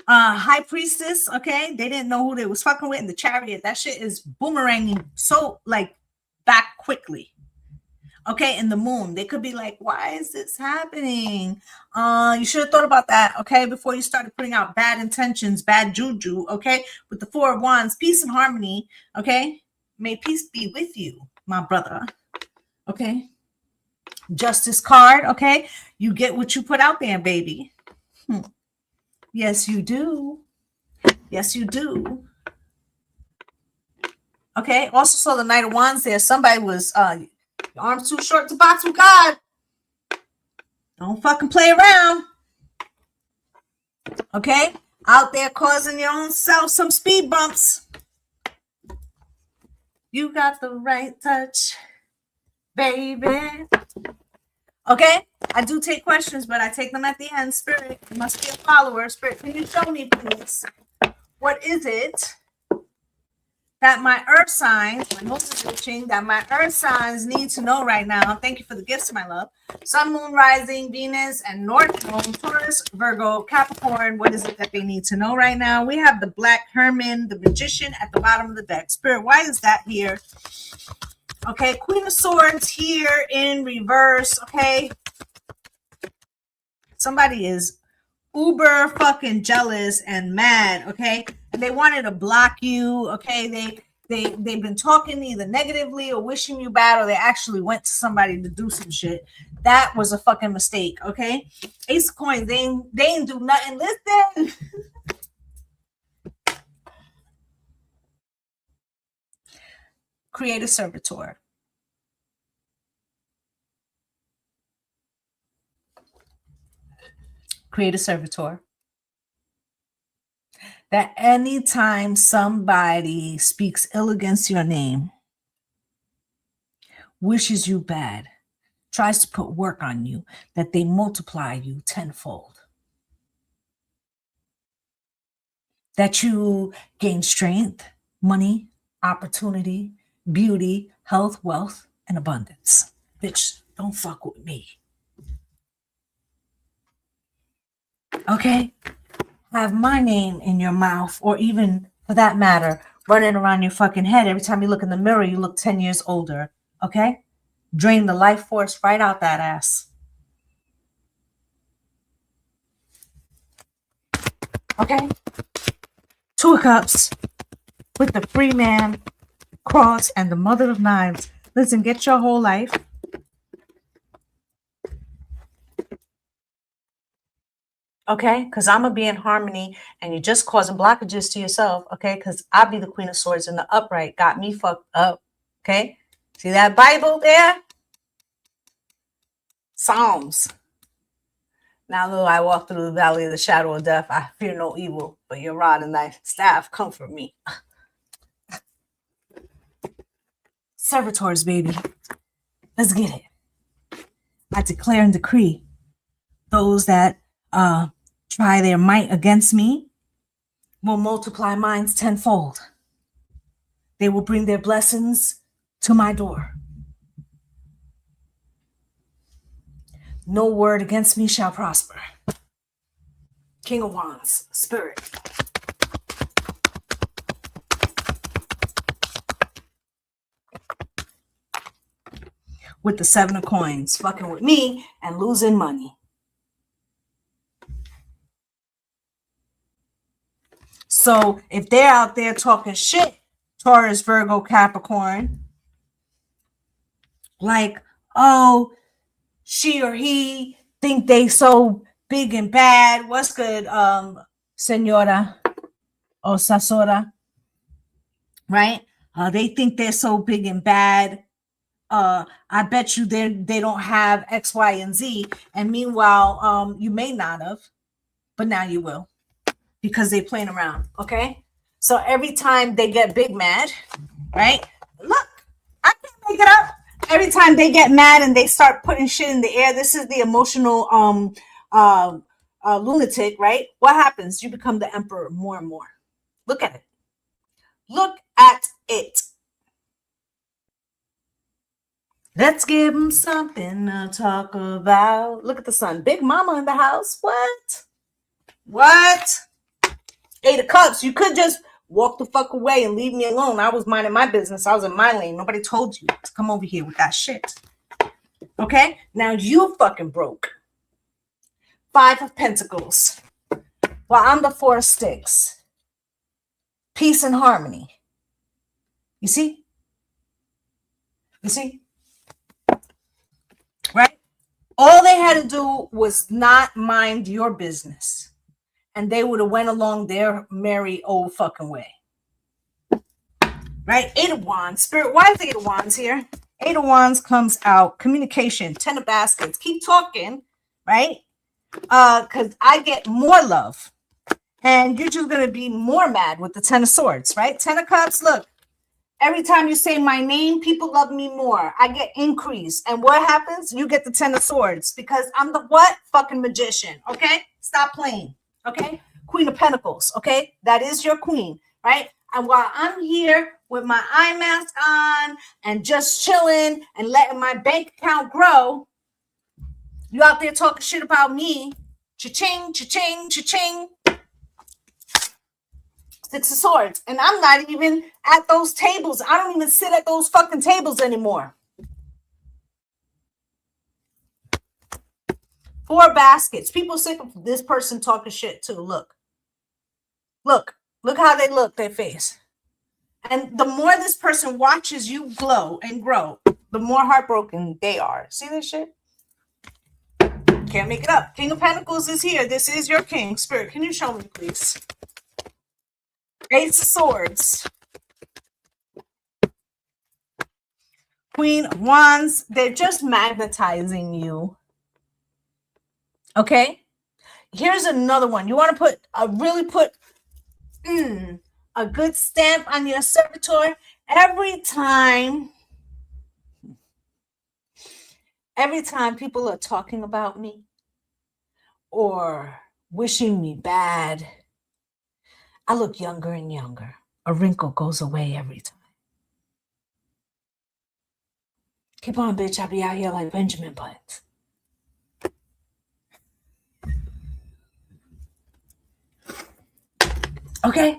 High Priestess, okay, they didn't know who they was fucking with in the Chariot. That shit is boomeranging so like back quickly. Okay, in the Moon, they could be like, why is this happening? You should have thought about that, okay, before you started putting out bad intentions, bad juju, okay? With the Four of Wands, peace and harmony, okay? May peace be with you, my brother, okay? Justice card, okay? You get what you put out there, baby. Yes, you do. Yes, you do. Okay, also saw the Knight of Wands there. Somebody was, your arms too short to box with God. Don't fucking play around. Okay? Out there causing your own self some speed bumps. You got the right touch, baby. Okay, I do take questions, but I take them at the end. Spirit, you must be a follower. Spirit, can you show me, please? What is it that my earth signs, my nose is itching, that my earth signs need to know right now. Thank you for the gifts, my love. Sun, moon, rising, Venus, and North Node, Taurus, Virgo, Capricorn. What is it that they need to know right now? We have the Black Herman, the Magician at the bottom of the deck. Spirit, why is that here? Okay, Queen of Swords here in reverse. Okay, somebody is uber fucking jealous and mad. Okay, and they wanted to block you. Okay, they've been talking either negatively or wishing you bad, or they actually went to somebody to do some shit. That was a fucking mistake. Okay, Ace of Coins, they ain't do nothing. Listen. Create a servitor. Create a servitor. That anytime somebody speaks ill against your name, wishes you bad, tries to put work on you, that they multiply you tenfold. That you gain strength, money, opportunity, beauty, health, wealth, and abundance. Bitch, don't fuck with me. Okay? Have my name in your mouth, or even, for that matter, running around your fucking head. Every time you look in the mirror, you look 10 years older. Okay? Drain the life force right out that ass. Okay? Two of Cups with the Free Man, Cross, and the Mother of Knives. Listen, get your whole life. Okay, because I'm going to be in harmony and you're just causing blockages to yourself. Okay, because I'll be the Queen of Swords in the upright. Got me fucked up. Okay, see that Bible there? Psalms. Now, though I walk through the valley of the shadow of death, I fear no evil, but your rod and thy staff comfort me. Servitors, baby. Let's get it. I declare and decree those that try their might against me will multiply mine tenfold. They will bring their blessings to my door. No word against me shall prosper. King of Wands, Spirit. With the Seven of Coins, fucking with me and losing money. So if they're out there talking shit, Taurus, Virgo, Capricorn, like, oh, she or he think they so big and bad. What's good, Senora or Sasora? Right? They think they're so big and bad. I bet you they don't have X, Y, and Z. And meanwhile, you may not have, but now you will. Because they playing around, okay? So every time they get big mad, right? Look, I can't make it up. Every time they get mad and they start putting shit in the air, this is the emotional lunatic, right? What happens? You become the emperor more and more. Look at it. Look at it. Let's give them something to talk about. Look at the sun. Big mama in the house. What? Eight of Cups. You could just walk the fuck away and leave me alone. I was minding my business. I was in my lane. Nobody told you to come over here with that shit. Okay? Now you fucking broke. Five of Pentacles. Well, I'm the Four of Sticks. Peace and harmony. You see? You see? Right? All they had to do was not mind your business. And they would have went along their merry old fucking way. Right? Eight of Wands. Spirit, why is the Eight of Wands here? Eight of Wands comes out. Communication. 10 of Baskets. Keep talking. Right? Because I get more love. And you're just going to be more mad with the 10 of Swords. Right? 10 of Cups. Look. Every time you say my name, people love me more. I get increase. And what happens? You get the 10 of Swords. Because I'm the what? Fucking magician. Okay? Stop playing. Okay, Queen of Pentacles. Okay, that is your queen, right? And while I'm here with my eye mask on and just chilling and letting my bank account grow. You out there talking shit about me. Cha-ching, cha-ching, cha-ching. Six of Swords. And I'm not even at those tables. I don't even sit at those fucking tables anymore. 4 baskets. People sick of this person talking shit too. Look how they look, their face. And the more this person watches you glow and grow, the more heartbroken they are. See this shit? Can't make it up. King of Pentacles is here. This is your king. Spirit, can you show me, please? Ace of Swords. Queen of Wands. They're just magnetizing you. Okay? Here's another one. You want to really put a good stamp on your servitor every time people are talking about me or wishing me bad, I look younger and younger. A wrinkle goes away every time. Keep on, bitch. I'll be out here like Benjamin Buttons. Okay?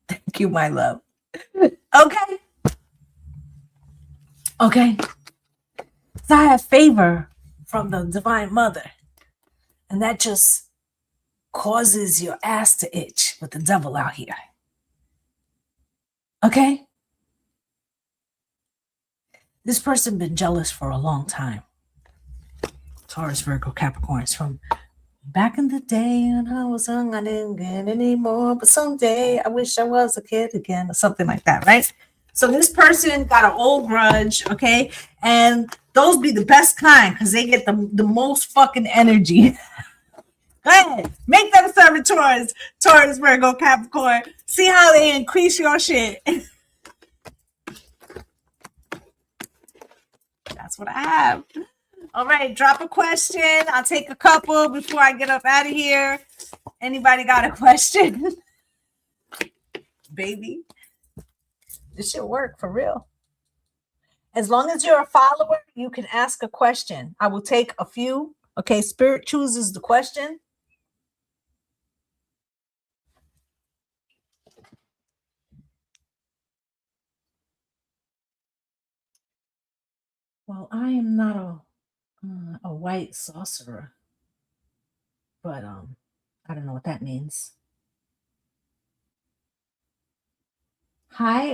Thank you, my love. Okay? Okay? So I have favor from the Divine Mother. And that just causes your ass to itch with the devil out here. Okay? This person been jealous for a long time. Taurus, Virgo, Capricorns, from back in the day when I was young, I didn't get any more, but someday I wish I was a kid again, or something like that, right? So this person got an old grudge, okay? And those be the best kind because they get the most fucking energy. Go ahead. Make them servitors, Taurus, Virgo, Capricorn. See how they increase your shit. That's what I have. All right, drop a question. I'll take a couple before I get up out of here. Anybody got a question? Baby, this should work for real. As long as you're a follower, you can ask a question. I will take a few. Okay, Spirit chooses the question. Well, I am not a white sorcerer, but I don't know what that means. Hi,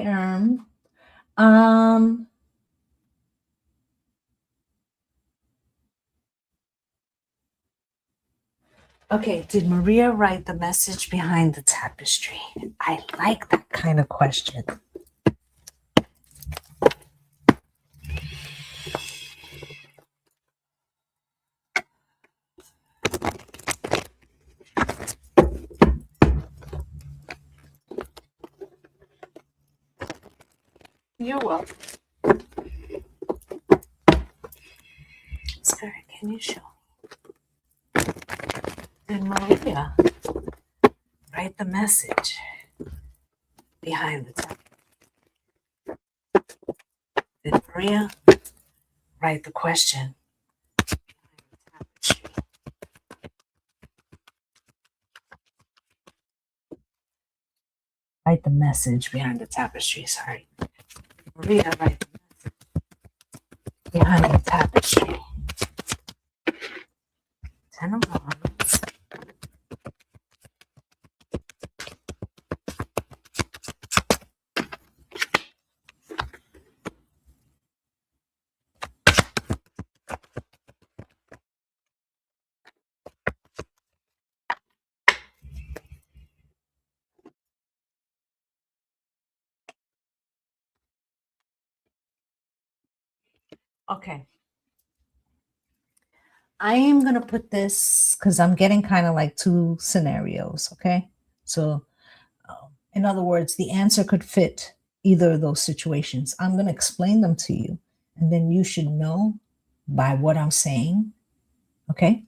okay, did Maria write the message behind the tapestry? I like that kind of question. You're welcome. Spirit, can you show me? Did Maria write the message behind the tapestry? Did Maria write the question behind the tapestry? Write the message behind the tapestry, sorry. Maria, write the message behind the tapestry. 10 of Wands. Okay. I am going to put this because I'm getting kind of like 2 scenarios. Okay. So, in other words, the answer could fit either of those situations. I'm going to explain them to you, and then you should know by what I'm saying. Okay.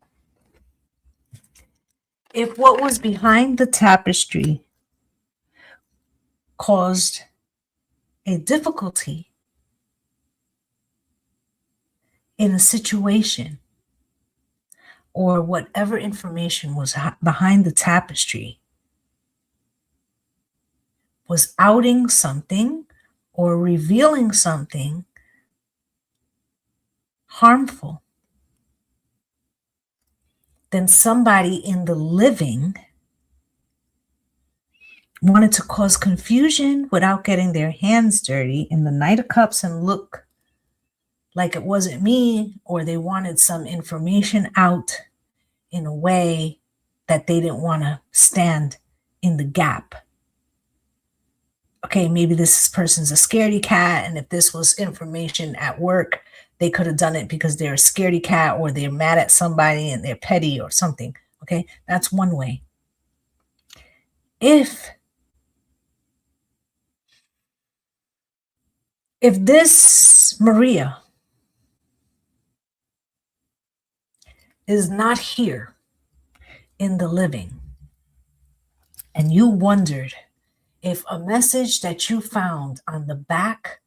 If what was behind the tapestry caused a difficulty in a situation, or whatever information was behind the tapestry was outing something or revealing something harmful, then somebody in the living wanted to cause confusion without getting their hands dirty in the Knight of Cups and look like it wasn't me, or they wanted some information out in a way that they didn't want to stand in the gap. Okay, maybe this person's a scaredy cat, and if this was information at work, they could have done it because they're a scaredy cat, or they're mad at somebody and they're petty or something. Okay, that's one way. If this Maria is not here in the living, and you wondered if a message that you found on the back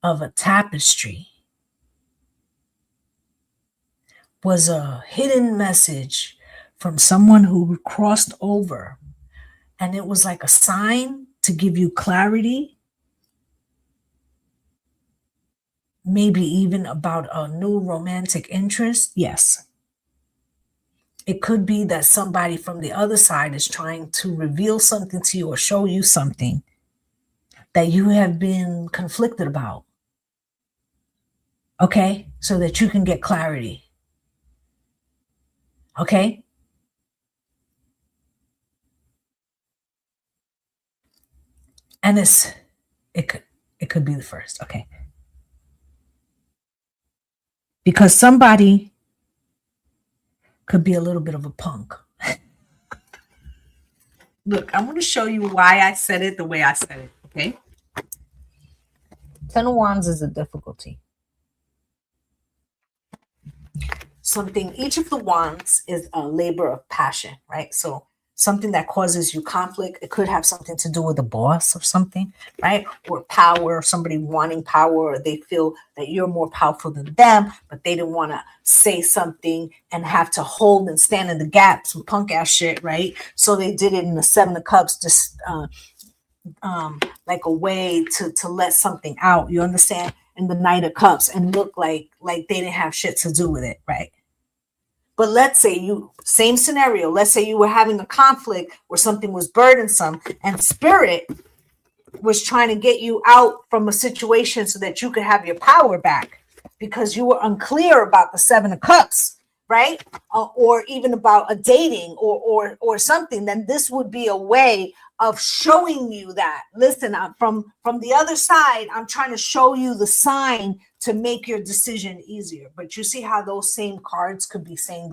of a tapestry was a hidden message from someone who crossed over, and it was like a sign to give you clarity, maybe even about a new romantic interest, yes. It could be that somebody from the other side is trying to reveal something to you or show you something that you have been conflicted about. Okay? So that you can get clarity. Okay? And it could be the first. Okay. Because somebody could be a little bit of a punk. Look, I'm going to show you why I said it the way I said it, okay? 10 of Wands is a difficulty. Each of the wands is a labor of passion, right? So something that causes you conflict. It could have something to do with a boss or something, right? Or power, somebody wanting power, or they feel that you're more powerful than them, but they didn't want to say something and have to hold and stand in the gap, some punk ass shit, right? So they did it in the Seven of Cups, just like a way to let something out, you understand? In the Knight of Cups, and look like they didn't have shit to do with it, right? But let's say same scenario, let's say you were having a conflict where something was burdensome and spirit was trying to get you out from a situation so that you could have your power back because you were unclear about the Seven of Cups, right? Or even about a dating or something, then this would be a way of showing you that, listen, from the other side, I'm trying to show you the sign to make your decision easier. But you see how those same cards could be saying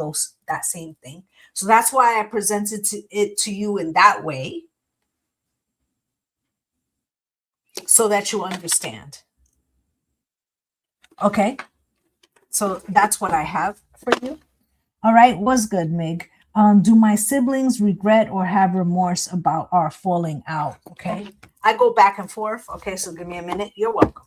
that same thing. So that's why I presented it to you in that way, so that you understand. Okay, so that's what I have for you. All right, what's good, Mig? Do my siblings regret or have remorse about our falling out? Okay, I go back and forth. Okay, so give me a minute. You're welcome.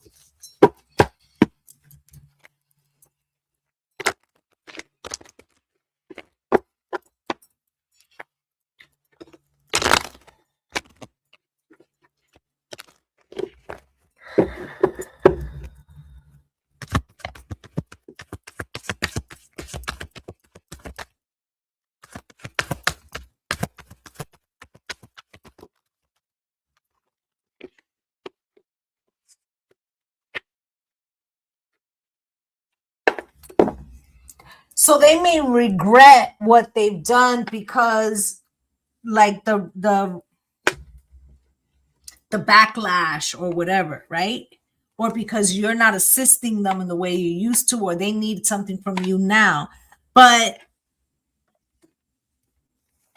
So they may regret what they've done because, like, the backlash or whatever, right? Or because you're not assisting them in the way you used to, or they need something from you now. But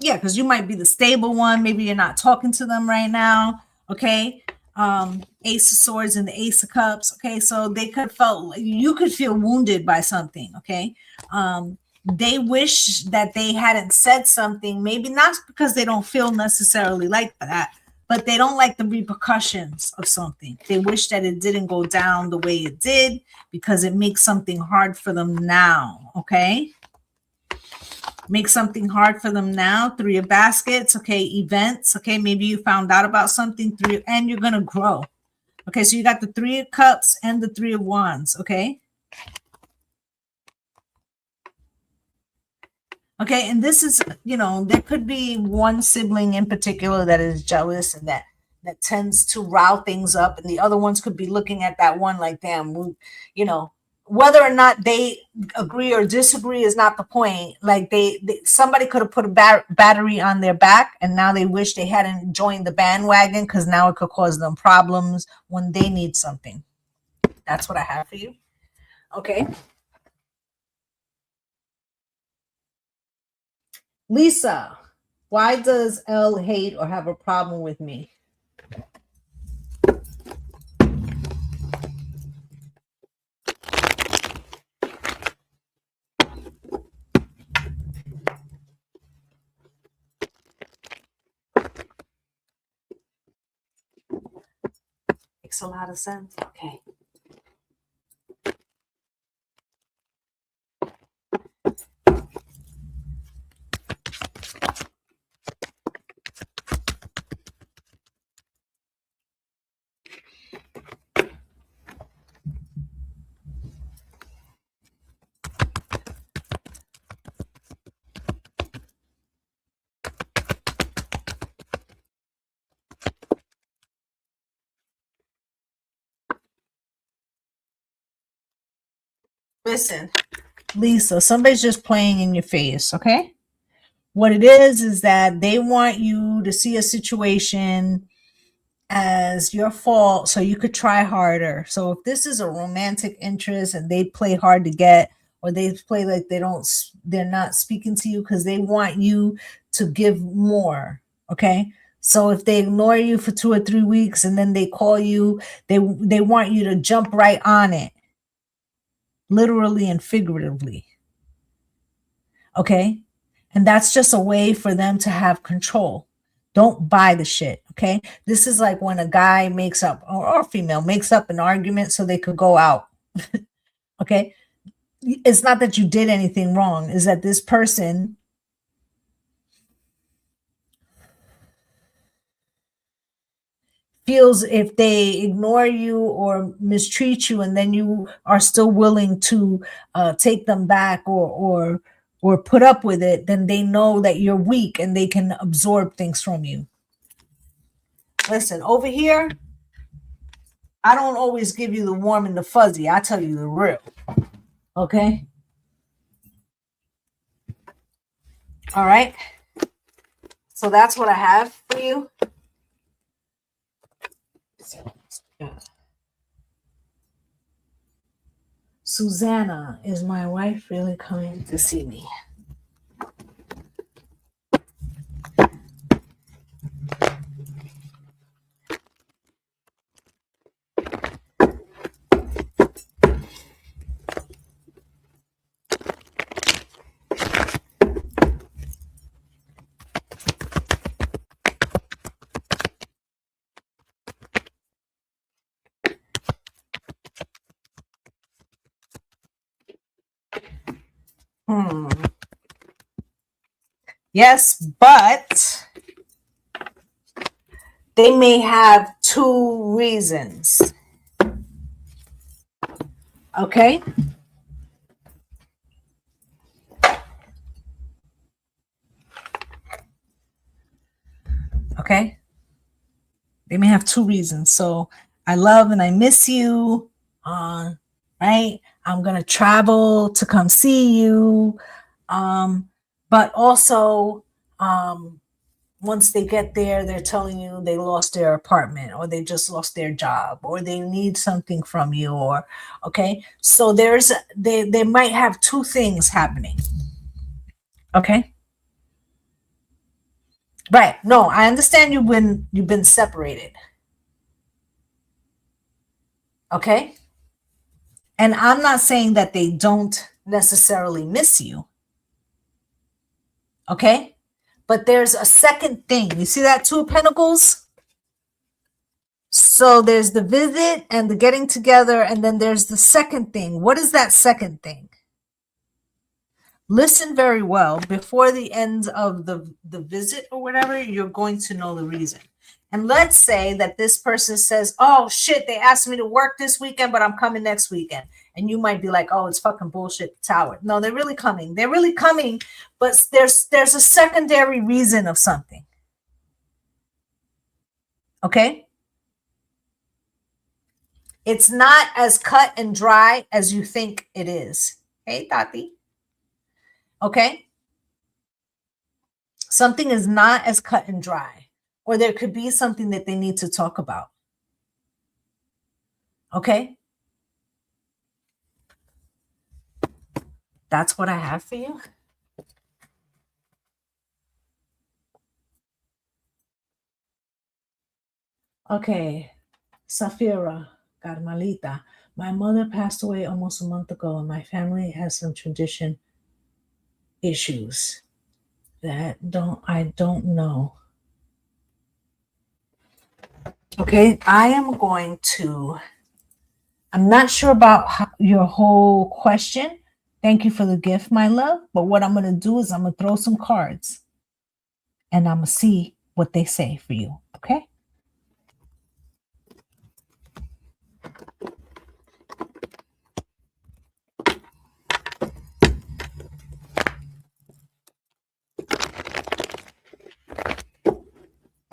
yeah, because you might be the stable one. Maybe you're not talking to them right now. Okay. Ace of Swords and the Ace of Cups. Okay. So they you could feel wounded by something. Okay. They wish that they hadn't said something, maybe not because they don't feel necessarily like that, but they don't like the repercussions of something. They wish that it didn't go down the way it did because it makes something hard for them now, okay? Make something hard for them now. 3 of baskets, okay? Events, okay? Maybe you found out about something, and you're going to grow. Okay, so you got the 3 of cups and the 3 of wands, okay? Okay, and this is, you know, there could be one sibling in particular that is jealous and that tends to rile things up, and the other ones could be looking at that one like, damn, you know, whether or not they agree or disagree is not the point. Like somebody could have put a battery on their back, and now they wish they hadn't joined the bandwagon because now it could cause them problems when they need something. That's what I have for you. Okay. Lisa, why does L hate or have a problem with me? Makes a lot of sense. Okay. Listen, Lisa, somebody's just playing in your face, okay? What it is that they want you to see a situation as your fault so you could try harder. So if this is a romantic interest and they play hard to get, or they play like they're not speaking to you because they want you to give more, okay? So if they ignore you for 2 or 3 weeks and then they call you, they want you to jump right on it. Literally and figuratively. Okay? And that's just a way for them to have control. Don't buy the shit, okay? This is like when a guy makes up, or a female makes up an argument so they could go out. Okay? It's not that you did anything wrong. It's that this person feels if they ignore you or mistreat you, and then you are still willing to take them back or put up with it, then they know that you're weak and they can absorb things from you. Listen, over here, I don't always give you the warm and the fuzzy. I tell you the real. Okay? All right? So that's what I have for you. Susanna, is my wife really coming to see me? Yes, but they may have 2 reasons. Okay? Okay? They may have 2 reasons. So I love and I miss you. Right? I'm going to travel to come see you. But also, once they get there, they're telling you they lost their apartment, or they just lost their job, or they need something from you, or okay. So they might have 2 things happening. Okay. Right. No, I understand you've been separated. Okay. And I'm not saying that they don't necessarily miss you. Okay. But there's a second thing. You see that 2 of Pentacles? So there's the visit and the getting together, and then there's the second thing. What is that second thing? Listen very well. Before the end of the visit or whatever, you're going to know the reason. And let's say that this person says, oh shit, they asked me to work this weekend, but I'm coming next weekend. And you might be like, oh, it's fucking bullshit, Tower. No, they're really coming. They're really coming, but there's a secondary reason of something. Okay? It's not as cut and dry as you think it is. Hey, Tati. Okay? Something is not as cut and dry, or there could be something that they need to talk about. Okay? That's what I have for you. Okay. Safira, Carmelita. My mother passed away almost a month ago, and my family has some tradition issues that I don't know. Okay, I'm not sure about your whole question. Thank you for the gift, my love. But what I'm going to do is I'm going to throw some cards and I'm going to see what they say for you. Okay?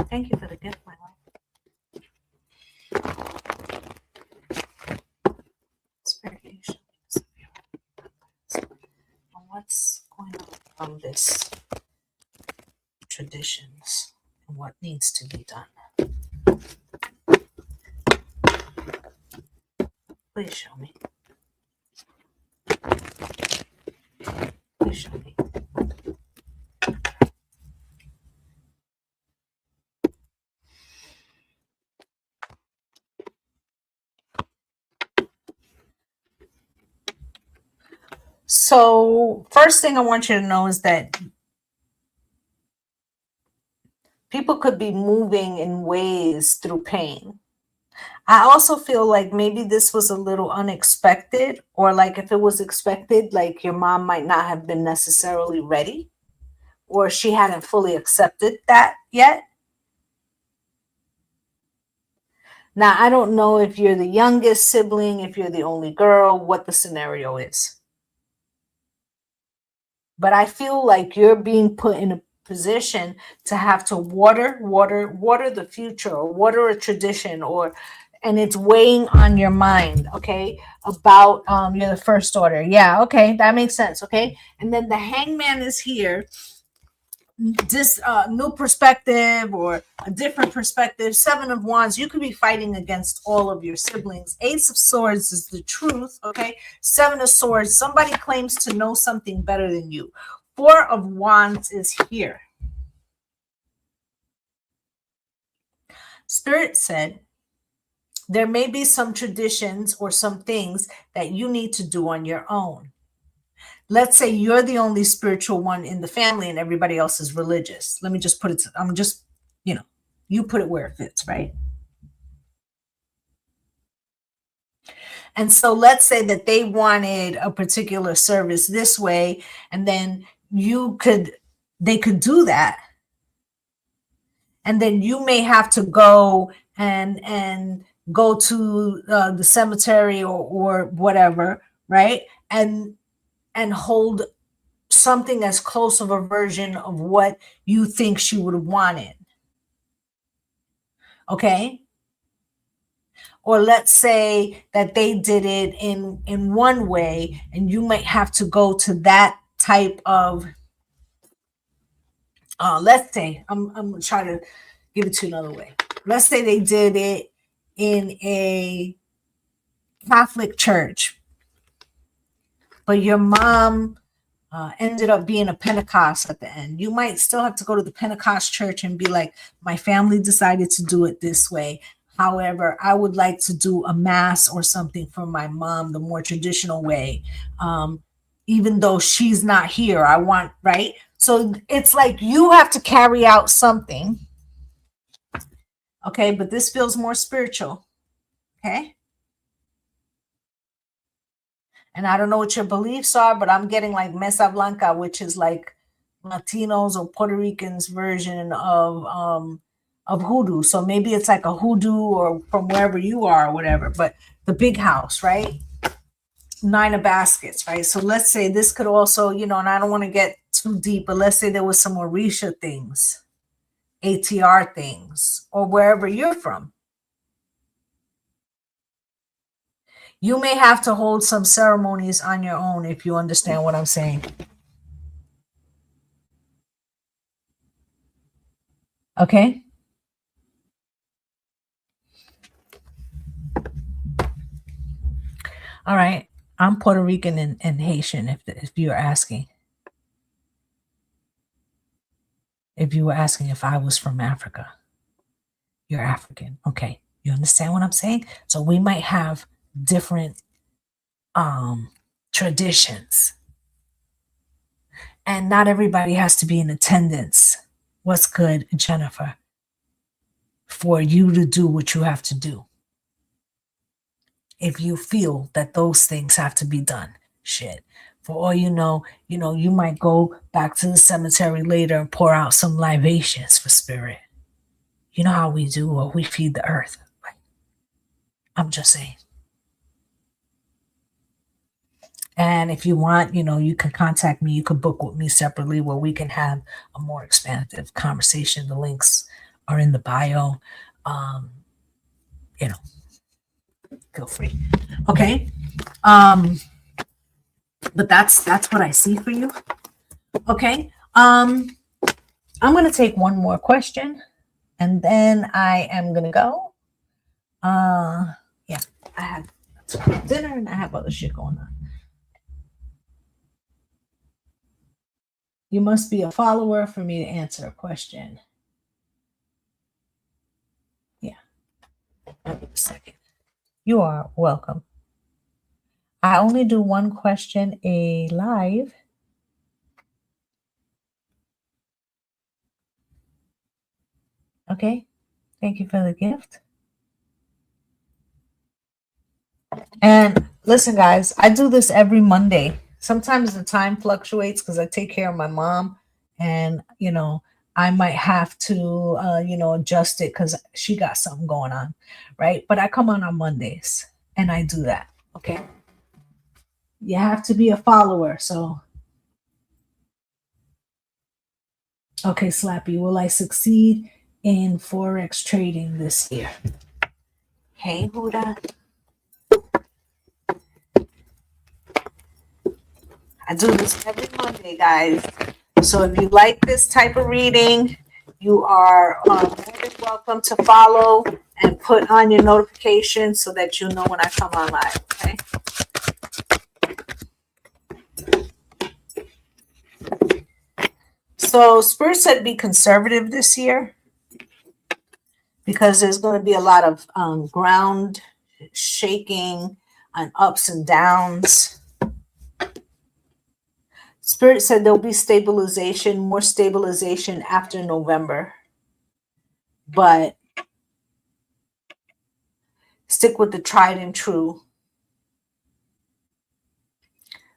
Thank you for the gift, my love. What's going on from this traditions and what needs to be done? Please show me. Please show me. So, first thing I want you to know is that people could be moving in ways through pain. I also feel like maybe this was a little unexpected, or like if it was expected, like your mom might not have been necessarily ready, or she hadn't fully accepted that yet. Now, I don't know if you're the youngest sibling, if you're the only girl, what the scenario is. But I feel like you're being put in a position to have to water the future, or water a tradition, and it's weighing on your mind, okay, about you're the first daughter. Yeah, okay, that makes sense, okay. And then the hangman is here. This new perspective or a different perspective. 7 of Wands, you could be fighting against all of your siblings. Ace of Swords is the truth, okay. 7 of Swords, somebody claims to know something better than you. 4 of Wands is here. Spirit said there may be some traditions or some things that you need to do on your own. Let's say you're the only spiritual one in the family and everybody else is religious. Let me just put it, I'm just, you put it where it fits, right? And so let's say that they wanted a particular service this way, and then they could do that. And then you may have to go and go to the cemetery or whatever, right? And hold something as close of a version of what you think she would have wanted. Okay? Or let's say that they did it in one way, and you might have to go to that type of, let's say, I'm going to try to give it to you another way. Let's say they did it in a Catholic church, but your mom ended up being a Pentecost at the end. You might still have to go to the Pentecost church and be like, my family decided to do it this way. However, I would like to do a mass or something for my mom the more traditional way. Even though she's not here, I want, right? So it's like you have to carry out something Okay, but this feels more spiritual. Okay. And I don't know what your beliefs are, but I'm getting like Mesa Blanca, which is like Latinos or Puerto Ricans version of hoodoo. So maybe it's like a hoodoo or from wherever you are or whatever. But the big house, right? Nine of baskets, right? So let's say this could also, and I don't want to get too deep, but let's say there was some Orisha things, ATR things, or wherever you're from. You may have to hold some ceremonies on your own, if you understand what I'm saying. Okay. All right. I'm Puerto Rican and Haitian, if you're asking. If you were asking if I was from Africa, you're African. Okay. You understand what I'm saying? So we might have different traditions. And not everybody has to be in attendance. What's good, Jennifer? For you to do what you have to do. If you feel that those things have to be done, shit. For all you know, you might go back to the cemetery later and pour out some libations for spirit. You know how we do, or we feed the earth. Right? I'm just saying. And if you want, you can contact me. You can book with me separately where we can have a more expansive conversation. The links are in the bio. You know, feel free. Okay. But that's what I see for you. Okay. I'm gonna take one more question and then I am gonna go. Yeah, I have dinner and I have other shit going on. You must be a follower for me to answer a question. Yeah. Wait a second. You are welcome. I only do one question a live. Okay. Thank you for the gift. And listen, guys, I do this every Monday. Sometimes the time fluctuates because I take care of my mom, and I might have to adjust it because she got something going on, right? But I come on Mondays and I do that. Okay. You have to be a follower. So, okay, Slappy, will I succeed in Forex trading this year? Hey, Huda. I do this every Monday, guys. So if you like this type of reading, you are more than welcome to follow and put on your notifications so that you know when I come on live, okay? So Spirit said be conservative this year because there's going to be a lot of ground shaking and ups and downs. Spirit said there'll be stabilization, more stabilization after November. But stick with the tried and true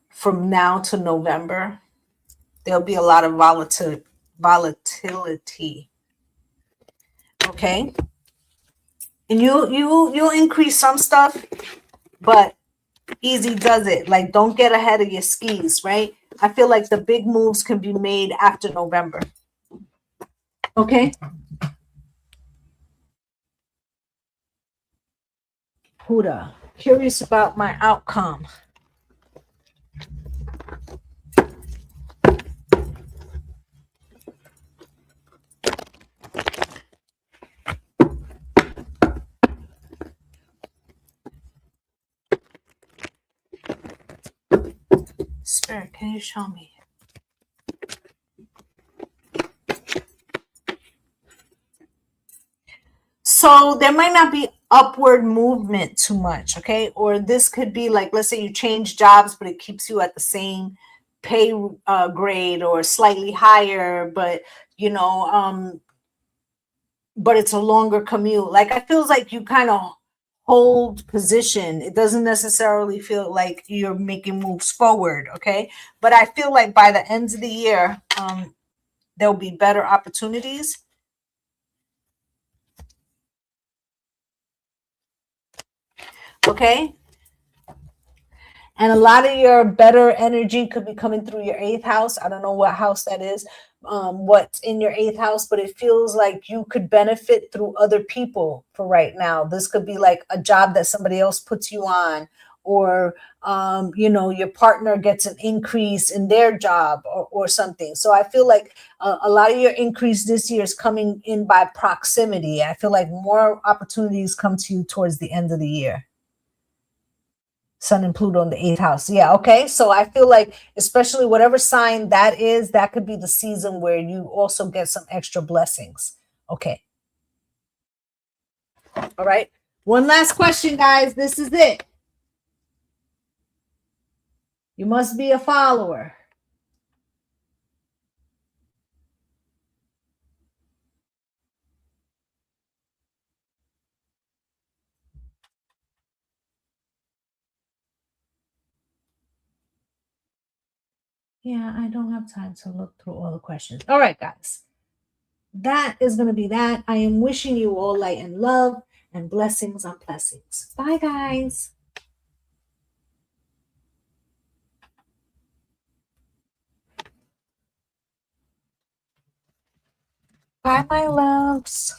from now to November. There'll be a lot of volatility. Okay. And you'll increase some stuff, but easy does it. Like, don't get ahead of your skis, right? I feel like the big moves can be made after November. Okay. Huda, curious about my outcome. Spirit, can you show me? So there might not be upward movement too much, okay? Or this could be like, let's say you change jobs, but it keeps you at the same pay grade or slightly higher, but but it's a longer commute. Like it feels like you kind of hold position. It doesn't necessarily feel like you're making moves forward, okay? But I feel like by the end of the year, there'll be better opportunities. Okay. And a lot of your better energy could be coming through your eighth house. I don't know what house that is, what's in your eighth house, but it feels like you could benefit through other people for right now. This could be like a job that somebody else puts you on, or your partner gets an increase in their job, or something. So I feel like a lot of your increase this year is coming in by proximity. I feel like more opportunities come to you towards the end of the year. Sun and Pluto in the eighth house. Yeah, okay. So I feel like, especially whatever sign that is, that could be the season where you also get some extra blessings. Okay. All right. One last question, guys. This is it. You must be a follower. Yeah, I don't have time to look through all the questions. All right, guys. That is going to be that. I am wishing you all light and love and blessings on blessings. Bye, guys. Bye, my loves.